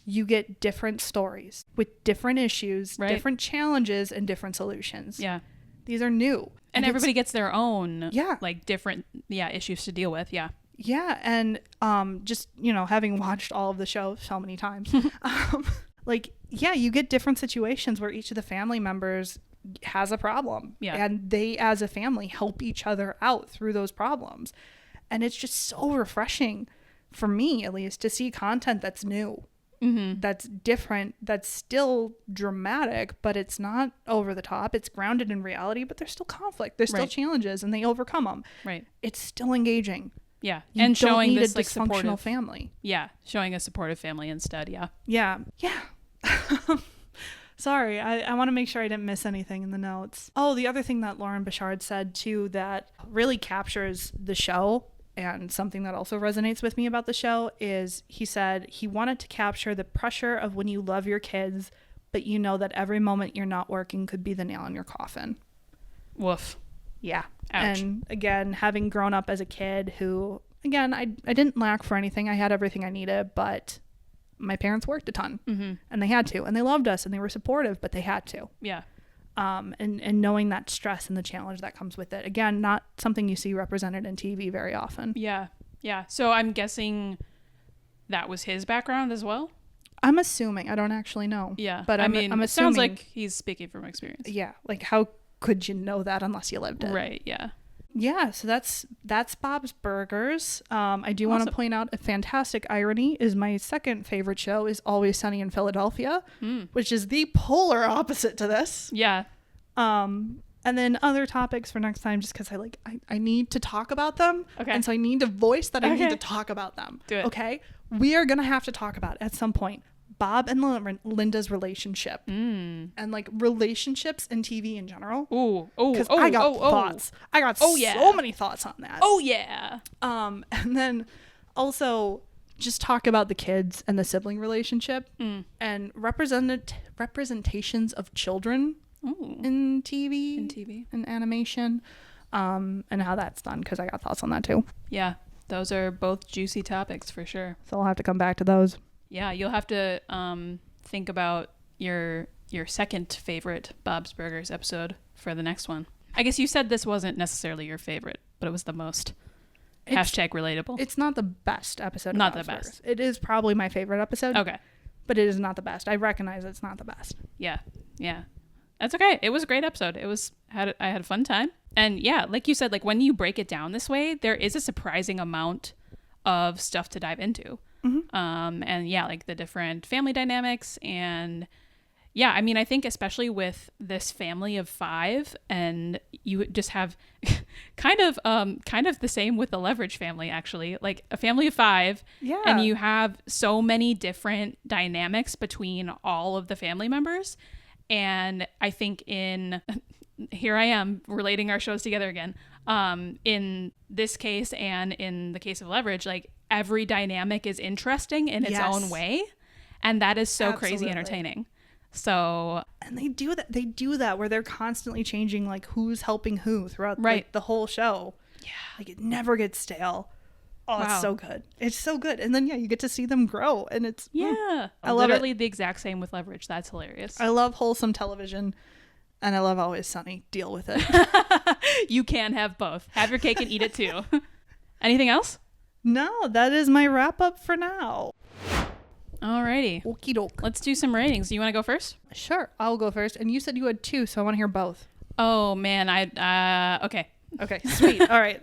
You get different stories with different issues, different challenges, and different solutions. Yeah. These are new. And everybody gets their own, Yeah. like different, issues to deal with. Yeah. Yeah. And just, having watched all of the show so many times, like, yeah, you get different situations where each of the family members has a problem. Yeah. And they, as a family, help each other out through those problems. And it's just so refreshing, for me at least, to see content that's new. That's different, that's still dramatic, but it's not over the top. It's grounded in reality, but there's still conflict. There's still challenges, and they overcome them. Right. It's still engaging. Yeah. You and don't showing need this a like dysfunctional supportive family. Yeah. Showing a supportive family instead. Yeah. Yeah. Yeah. Sorry, I want to make sure I didn't miss anything in the notes. Oh, the other thing that Lauren Bouchard said too that really captures the show, and something that also resonates with me about the show, is he said he wanted to capture the pressure of when you love your kids, but you know that every moment you're not working could be the nail in your coffin. Woof. Yeah. Ouch. And again, having grown up as a kid who, again, I didn't lack for anything. I had everything I needed, but my parents worked a ton and they had to, and they loved us and they were supportive, but they had to. Yeah. And knowing that stress and the challenge that comes with it. Again, not something you see represented in TV very often. Yeah. Yeah. So I'm guessing that was his background as well. I'm assuming. I don't actually know. Yeah. But I'm assuming. It sounds like he's speaking from experience. Yeah. Like, how could you know that unless you lived it? Right. Yeah. Yeah, so that's Bob's Burgers. I do want to point out a fantastic irony is my second favorite show is Always Sunny in Philadelphia, which is the polar opposite to this. Yeah. And then other topics for next time, just because I need to talk about them. Okay. And so I need to voice that I need to talk about them. Do it. Okay. We are going to have to talk about at some point Bob and Linda's relationship and like relationships in TV in general. Because I got thoughts. I got so many thoughts on that. Oh yeah. And then also just talk about the kids and the sibling relationship and representations of children in TV and animation, and how that's done, because I got thoughts on that too. Yeah, those are both juicy topics for sure. So I'll have to come back to those. Yeah, you'll have to think about your second favorite Bob's Burgers episode for the next one. I guess you said this wasn't necessarily your favorite, but it was the most Hashtag relatable. It's not the best episode. Not of the best. It is probably my favorite episode. Okay. But it is not the best. I recognize it's not the best. Yeah. That's okay. It was a great episode. I had a fun time. And yeah, like you said, like when you break it down this way, there is a surprising amount of stuff to dive into. And yeah, like the different family dynamics. And yeah, I mean, I think especially with this family of 5, and you just have kind of the same with the Leverage family, actually, like a family of 5. Yeah. And you have so many different dynamics between all of the family members. And I think here I am relating our shows together again. In this case and in the case of Leverage, like every dynamic is interesting in its own way. And that is so crazy entertaining. So, and they do that where they're constantly changing like who's helping who throughout like, the whole show. Yeah. Like it never gets stale. Oh, wow. It's so good. It's so good. And then you get to see them grow, and it's I love literally the exact same with Leverage. That's hilarious. I love wholesome television, and I love Always Sunny. Deal with it. You can have both. Have your cake and eat it too. Anything else? No, that is my wrap up for now. Alrighty. Okie doke. Let's do some ratings. Do you want to go first? Sure, I'll go first. And you said you had 2, so I want to hear both. Oh man, okay. Okay, sweet. All right.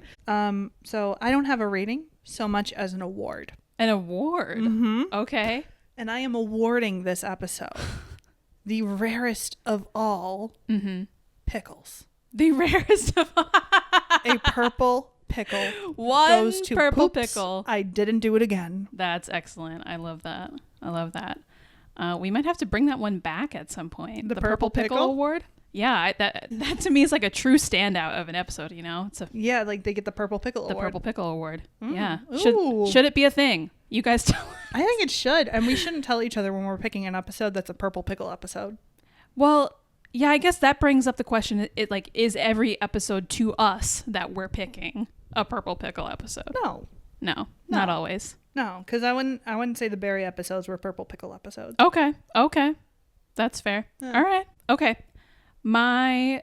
So I don't have a rating so much as an award. An award? Mm-hmm. Okay. And I am awarding this episode the rarest of all pickles. The rarest of all. A purple pickle. One goes to purple poops. pickle. I didn't do it again. That's excellent. I love that. We might have to bring that one back at some point. The purple pickle award? Yeah, that to me is like a true standout of an episode, you know? Yeah, like they get the purple pickle award. The purple pickle award. Yeah. Ooh. Should it be a thing? You guys tell. I think it should. And we shouldn't tell each other when we're picking an episode that's a purple pickle episode. Well, yeah, I guess that brings up the question, is every episode to us that we're picking a purple pickle episode? No, not always. No, because I wouldn't say the berry episodes were purple pickle episodes. Okay. That's fair. Yeah. All right. Okay. My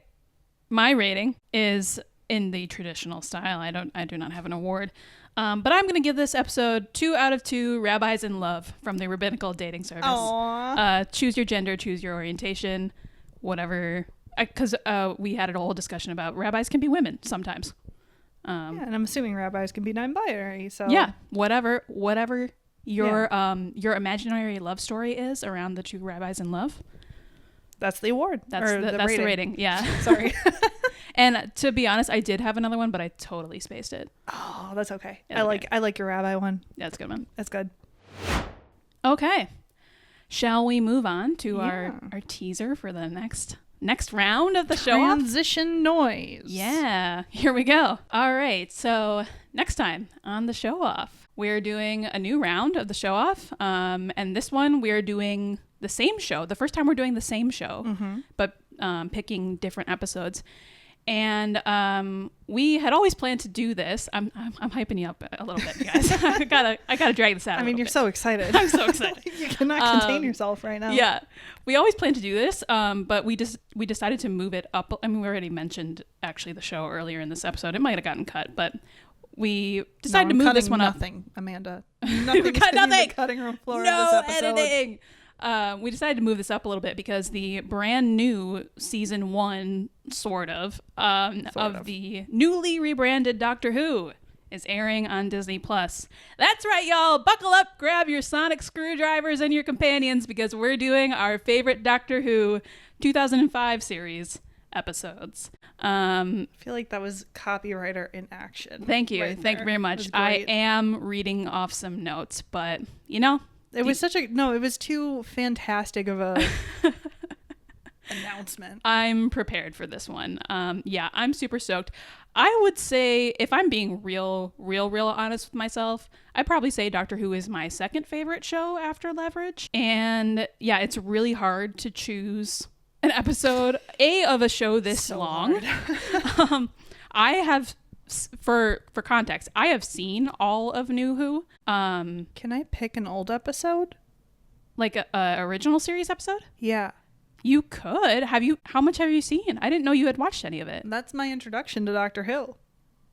rating is in the traditional style. I do not have an award. But I'm going to give this episode 2 out of 2 rabbis in love from the rabbinical dating service. Aww. Choose your gender, choose your orientation, whatever. Because we had a whole discussion about rabbis can be women sometimes. And I'm assuming rabbis can be non-binary. So yeah, whatever your imaginary love story is around the 2 rabbis in love. That's the award. That's the rating. Yeah. Sorry. And to be honest, I did have another one, but I totally spaced it. Oh, that's okay. Yeah, I like your rabbi one. That's a good one. That's good. Okay. Shall we move on to our teaser for the next round of the show off? Transition noise. Yeah. Here we go. All right. So next time on the show off, we're doing a new round of the show off. And this one we're doing the same show. The first time we're doing the same show, but picking different episodes. And we had always planned to do this. I'm hyping you up a little bit, guys. I gotta drag this out. I mean, you're so excited. I'm so excited. You cannot contain yourself right now. Yeah, we always planned to do this, but we decided to move it up. I mean, we already mentioned actually the show earlier in this episode. It might have gotten cut, but we decided to move this one up. Nothing, Amanda. Nothing. Nothing. Cutting room floor. No of this episode. editing. We decided to move this up a little bit because the brand new season 1, sort of the newly rebranded Doctor Who is airing on Disney Plus. That's right, y'all. Buckle up, grab your sonic screwdrivers and your companions because we're doing our favorite Doctor Who 2005 series episodes. I feel like that was copywriter in action. Thank you. Thank you very much. I am reading off some notes, but it was too fantastic of a announcement. I'm prepared for this one. Yeah, I'm super stoked. I would say, if I'm being real honest with myself, I'd probably say Doctor Who is my second favorite show after Leverage. And yeah, it's really hard to choose an episode of a show this long. I have, for context, I have seen all of New Who. Can I pick an old episode? Like a original series episode? Yeah. You could. How much have you seen? I didn't know you had watched any of it. That's my introduction to Doctor Who.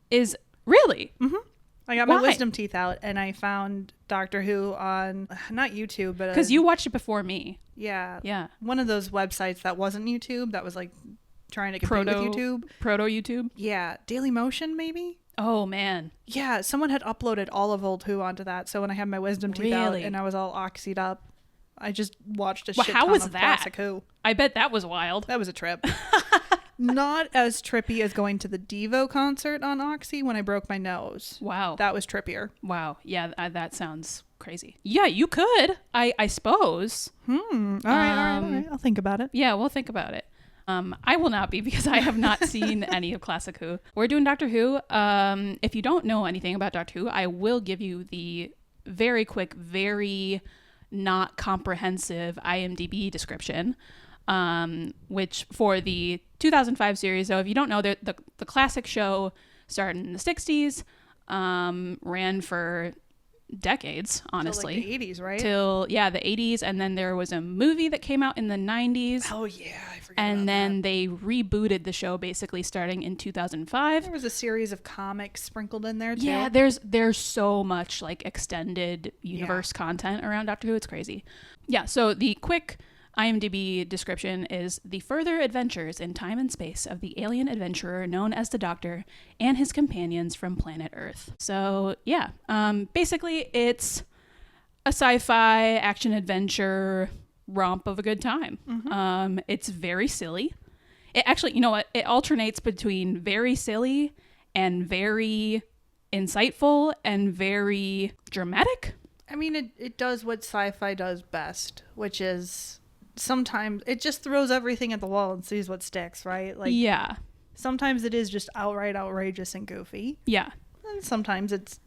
Is really? Mm-hmm. I got my wisdom teeth out, and I found Doctor Who on, not YouTube, but... Because you watched it before me. Yeah. Yeah. One of those websites that wasn't YouTube, that was like trying to compete with YouTube. Proto-YouTube? Yeah. Daily Motion, maybe? Oh, man. Yeah, someone had uploaded all of Old Who onto that, so when I had my wisdom teeth out and I was all oxyed up, I just watched a shit ton of classic Who. I bet that was wild. That was a trip. Not as trippy as going to the Devo concert on Oxy when I broke my nose. Wow. That was trippier. Wow. Yeah, that sounds crazy. Yeah, you could, I suppose. All right. I'll think about it. Yeah, we'll think about it. I will not be, because I have not seen any of Classic Who. We're doing Doctor Who. If you don't know anything about Doctor Who, I will give you the very quick, very not comprehensive IMDb description, which for the 2005 series, so if you don't know, the classic show started in the 60s, ran for decades, honestly. Till like the 80s, right? Till, yeah, the 80s, and then there was a movie that came out in the 90s. Oh, yeah, I forgot and about then that. they rebooted the show basically starting in 2005. There was a series of comics sprinkled in there, too. Yeah, there's so much, like, extended universe content around Doctor Who. It's crazy. Yeah, so the quick IMDb description is the further adventures in time and space of the alien adventurer known as the Doctor and his companions from planet Earth. So yeah, basically it's a sci-fi action adventure romp of a good time. Mm-hmm. It's very silly. It actually, you know what? It alternates between very silly and very insightful and very dramatic. I mean, it does what sci-fi does best, which is... sometimes it just throws everything at the wall and sees what sticks, right? Like, yeah. Sometimes it is just outright outrageous and goofy. Yeah. And sometimes it's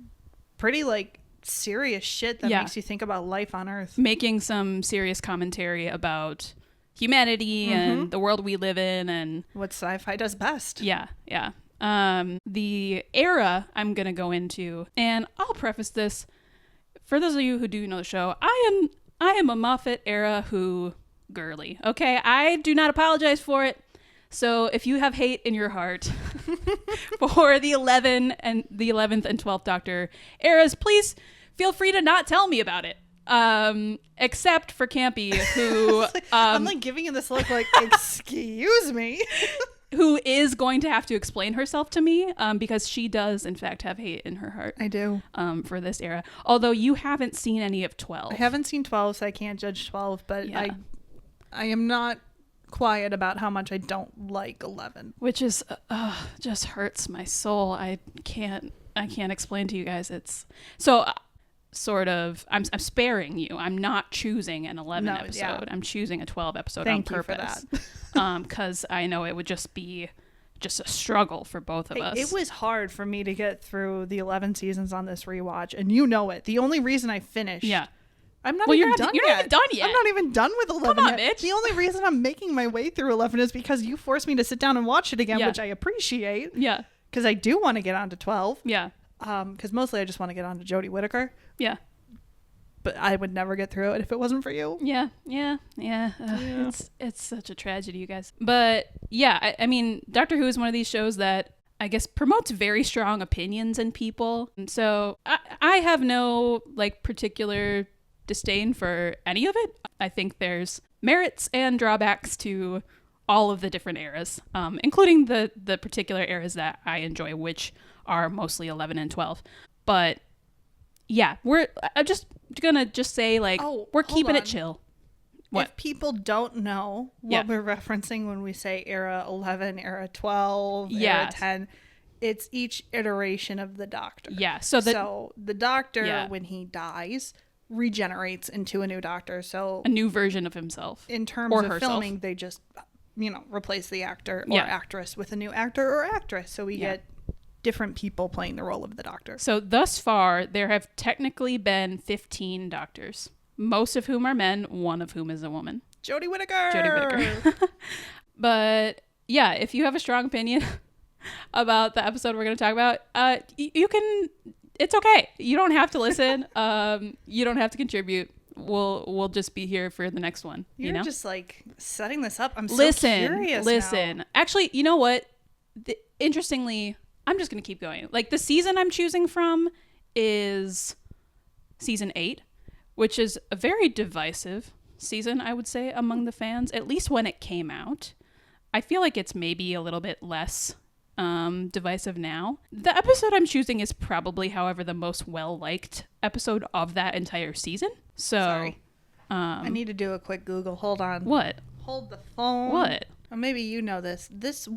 pretty, like, serious shit that makes you think about life on Earth. Making some serious commentary about humanity and the world we live in and... what sci-fi does best. Yeah, yeah. The era I'm going to go into, and I'll preface this, for those of you who do know the show, I am a Moffat era Who... girly. Okay, I do not apologize for it. So if you have hate in your heart for the 11th and 12th Doctor eras, please feel free to not tell me about it. Except for Kampy, who I'm like giving you this look like, excuse me, who is going to have to explain herself to me, because she does in fact have hate in her heart. I do. For this era. Although you haven't seen any of 12. I haven't seen 12, so I can't judge 12, but yeah. I am not quiet about how much I don't like 11. Which is just hurts my soul. I can't explain to you guys. It's so sort of I'm sparing you. I'm not choosing an 11 episode. Yeah. I'm choosing a 12 episode. Thank on purpose. You for that. Because I know it would just be a struggle for both of us. It was hard for me to get through the 11 seasons on this rewatch, and you know it. The only reason I finished. Yeah. I'm not even done yet. You're not even done yet. I'm not even done with 11 Come on, yet. bitch. The only reason I'm making my way through 11 is because you forced me to sit down and watch it again, which I appreciate. Yeah. Because I do want to get on to 12. Yeah. Because mostly I just want to get on to Jodie Whittaker. Yeah. But I would never get through it if it wasn't for you. Yeah. It's such a tragedy, you guys. But yeah, I mean, Doctor Who is one of these shows that I guess promotes very strong opinions in people. And so I have no like particular disdain for any of it. I think there's merits and drawbacks to all of the different eras, including the particular eras that I enjoy, which are mostly 11 and 12. But yeah, I'm just gonna say like we're keeping it chill. What? If people don't know what we're referencing when we say era 11, era 12, era 10, it's each iteration of the Doctor. Yeah. So the Doctor, when he dies, regenerates into a new Doctor. So a new version of himself. In terms of filming, they just, replace the actor or actress with a new actor or actress. So we get different people playing the role of the Doctor. So thus far, there have technically been 15 Doctors, most of whom are men, one of whom is a woman. Jodie Whittaker. But yeah, if you have a strong opinion about the episode we're going to talk about, you can... It's okay. You don't have to listen. You don't have to contribute. We'll just be here for the next one. You're just like setting this up. I'm so curious. Listen. Now. Actually, you know what? Interestingly, I'm just gonna keep going. Like the season I'm choosing from is season 8, which is a very divisive season, I would say, among the fans, at least when it came out. I feel like it's maybe a little bit less divisive now. The episode I'm choosing is probably, however, the most well-liked episode of that entire season. So, sorry. I need to do a quick Google. Hold on. What? Hold the phone. What? Or maybe you know this. This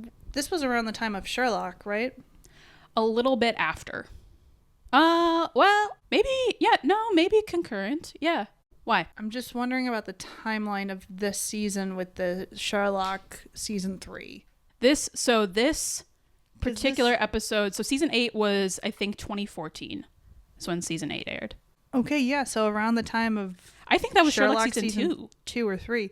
was around the time of Sherlock, right? A little bit after. Well, maybe concurrent. Yeah. Why? I'm just wondering about the timeline of this season with the Sherlock season 3. This particular episode, so season 8 was, I think, 2014. That's when season 8 aired. Okay, yeah, so around the time of I think that was Sherlock season 2 or 3.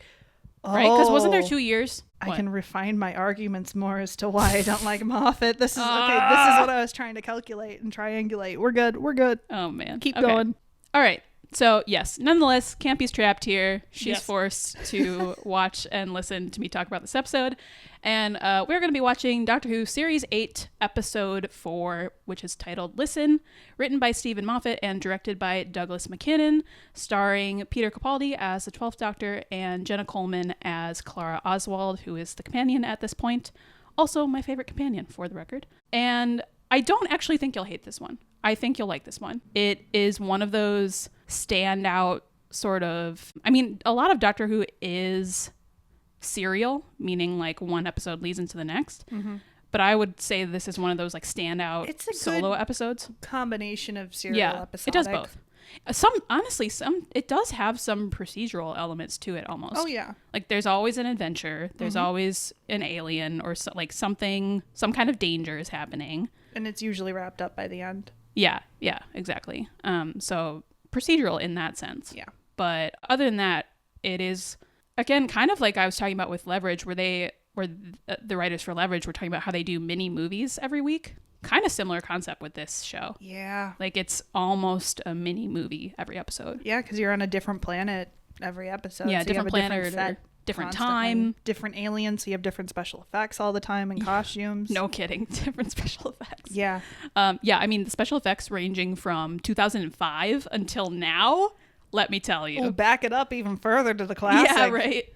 Right? Because wasn't there 2 years? I can refine my arguments more as to why I don't like Moffat. This is okay. This is what I was trying to calculate and triangulate. We're good. Oh man, keep going. All right. So yes, nonetheless, Kampy's trapped here. She's Yes. forced to watch and listen to me talk about this episode, and we're going to be watching Doctor Who Series 8, Episode 4, which is titled "Listen," written by Stephen Moffat and directed by Douglas McKinnon, starring Peter Capaldi as the 12th Doctor and Jenna Coleman as Clara Oswald, who is the companion at this point. Also, my favorite companion, for the record. And I don't actually think you'll hate this one. I think you'll like this one. It is one of those standout sort of... I mean, a lot of Doctor Who is serial, meaning like one episode leads into the next. Mm-hmm. But I would say this is one of those like standout solo episodes. Combination of serial episodic. It does both. It does have some procedural elements to it almost. Oh, yeah. Like there's always an adventure. There's always an alien or some kind of danger is happening. And it's usually wrapped up by the end. Yeah, so procedural in that sense. Yeah. But other than that, it is, again, kind of like I was talking about with Leverage, where the writers for Leverage were talking about how they do mini movies every week. Kind of similar concept with this show. Yeah. Like it's almost a mini movie every episode. Yeah, because you're on a different planet every episode. Yeah, so different planet, different time. Different aliens, so you have different special effects all the time and costumes. No kidding. Different special effects. Yeah. I mean, the special effects ranging from 2005 until now, let me tell you. We'll back it up even further to the classic. Yeah, right.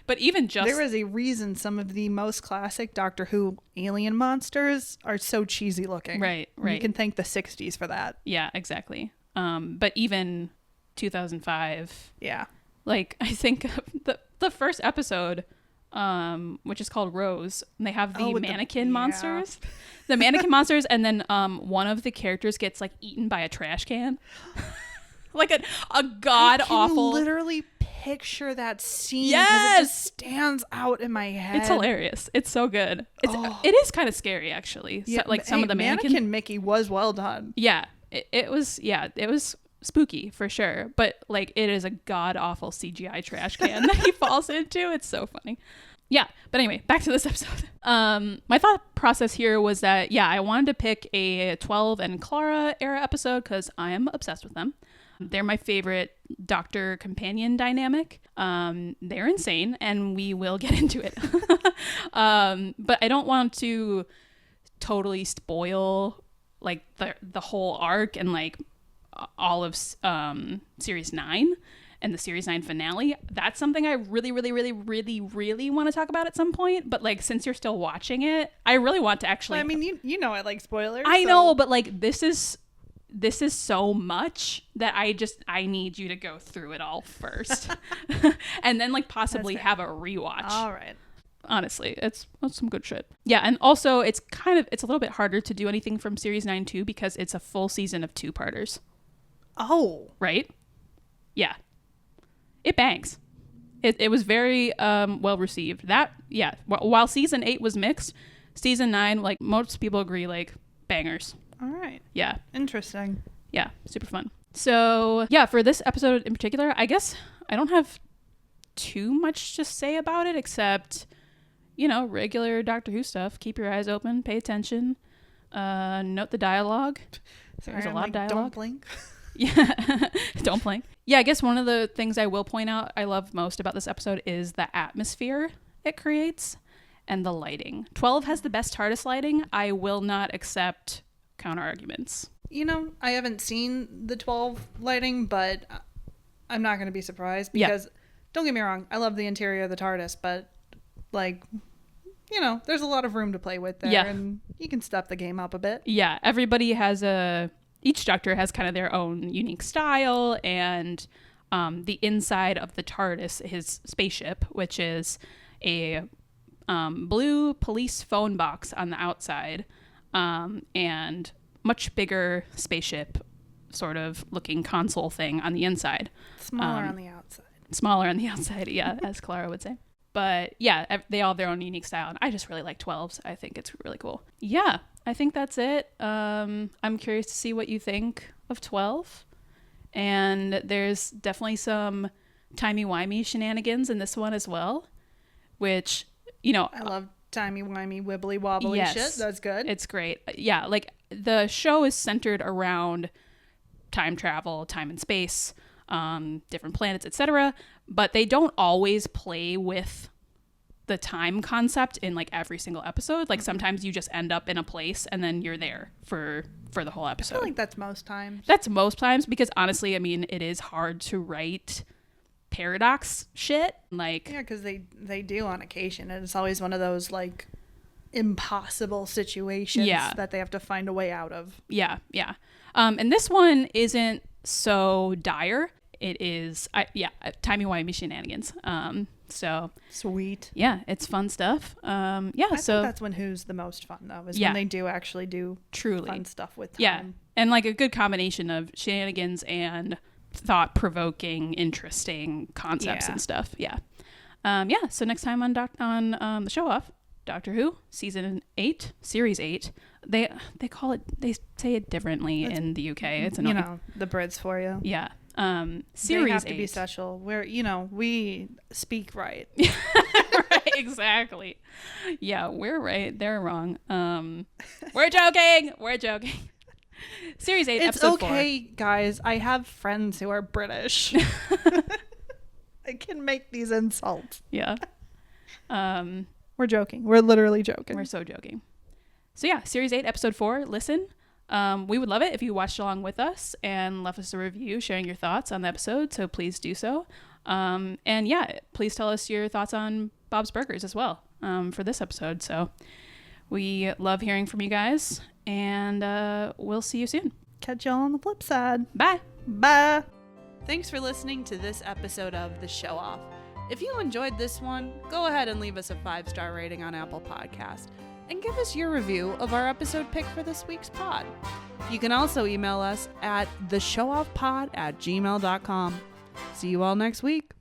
But even just... There is a reason some of the most classic Doctor Who alien monsters are so cheesy looking. Right. You can thank the 60s for that. Yeah, exactly. But even 2005... Yeah. Like, I think the first episode, which is called Rose, and they have the mannequin monsters. The mannequin monsters, and then one of the characters gets, like, eaten by a trash can. Like a god-awful... literally picture that scene. Yes! It just stands out in my head. It's hilarious. It's so good. It is kind of scary, actually. Yeah, so, like, some of the mannequin Mickey was well done. Yeah. It was spooky for sure, but like it is a god-awful CGI trash can that he falls into. It's so funny. Yeah, but anyway, back to this episode. My thought process here was that I wanted to pick a 12 and Clara era episode because I am obsessed with them. They're my favorite doctor companion dynamic. They're insane, and we will get into it. But I don't want to totally spoil like the whole arc and like all of series 9 and the series 9 finale. That's something I really want to talk about at some point, but like since you're still watching it, I really want to actually... Well, I mean, you know I like spoilers. I know, but like this is so much that I need you to go through it all first. And then like possibly have a rewatch. All right. Honestly, that's some good shit. Yeah, and also it's a little bit harder to do anything from series 9 too because it's a full season of 2-parters. Oh. Right? Yeah. It bangs. It was very well received. While season 8 was mixed, season 9, like most people agree, like bangers. All right. Yeah. Interesting. Yeah, super fun. So, for this episode in particular, I guess I don't have too much to say about it except, regular Doctor Who stuff. Keep your eyes open, pay attention, note the dialogue. There's a lot of dialogue. Don't blink. Yeah, don't blink. Yeah, I guess one of the things I will point out I love most about this episode is the atmosphere it creates and the lighting. 12 has the best TARDIS lighting. I will not accept counter arguments. I haven't seen the 12 lighting, but I'm not going to be surprised because, don't get me wrong, I love the interior of the TARDIS, but, there's a lot of room to play with there, and you can step the game up a bit. Yeah, everybody has each Doctor has kind of their own unique style, and the inside of the TARDIS, his spaceship, which is a blue police phone box on the outside, and much bigger spaceship sort of looking console thing on the inside. Smaller on the outside. Smaller on the outside, yeah, as Clara would say. But yeah, they all have their own unique style, and I just really like 12s. I think it's really cool. Yeah, I think that's it. I'm curious to see what you think of 12. And there's definitely some timey-wimey shenanigans in this one as well, which, I love timey-wimey, wibbly-wobbly shit. That's good. It's great. Yeah, the show is centered around time travel, time and space, different planets, etc. But they don't always play with the time concept in every single episode. Sometimes you just end up in a place and then you're there for the whole episode. I feel like that's most times. That's most times because honestly, it is hard to write paradox shit. Yeah, because they do on occasion, and it's always one of those impossible situations that they have to find a way out of. Yeah. And this one isn't so dire. It is timey-wimey shenanigans. So sweet. Yeah, it's fun stuff. I think that's when Who's the most fun though, is when they do actually do truly fun stuff with time. Yeah, and a good combination of shenanigans and thought-provoking, interesting concepts and stuff. Yeah. So next time on the show off, Doctor Who season 8, series 8. They say it differently in the UK. It's annoying. The Brits for you. Yeah. Series 8. They have to be special. Where we speak right. Right, exactly. Yeah, we're right. They're wrong. We're joking. Series 8, it's episode 4. It's okay, guys. I have friends who are British. I can make these insults. Yeah. We're joking. We're literally joking. We're so joking. So yeah, Series 8, episode 4. Listen. We would love it if you watched along with us and left us a review sharing your thoughts on the episode, so please do so. And yeah, please tell us your thoughts on Bob's Burgers as well for this episode. So we love hearing from you guys, and we'll see you soon. Catch y'all on the flip side. Bye. Bye. Thanks for listening to this episode of The Show Off. If you enjoyed this one, go ahead and leave us a 5-star rating on Apple Podcasts. And give us your review of our episode pick for this week's pod. You can also email us at theshowoffpod@gmail.com. See you all next week.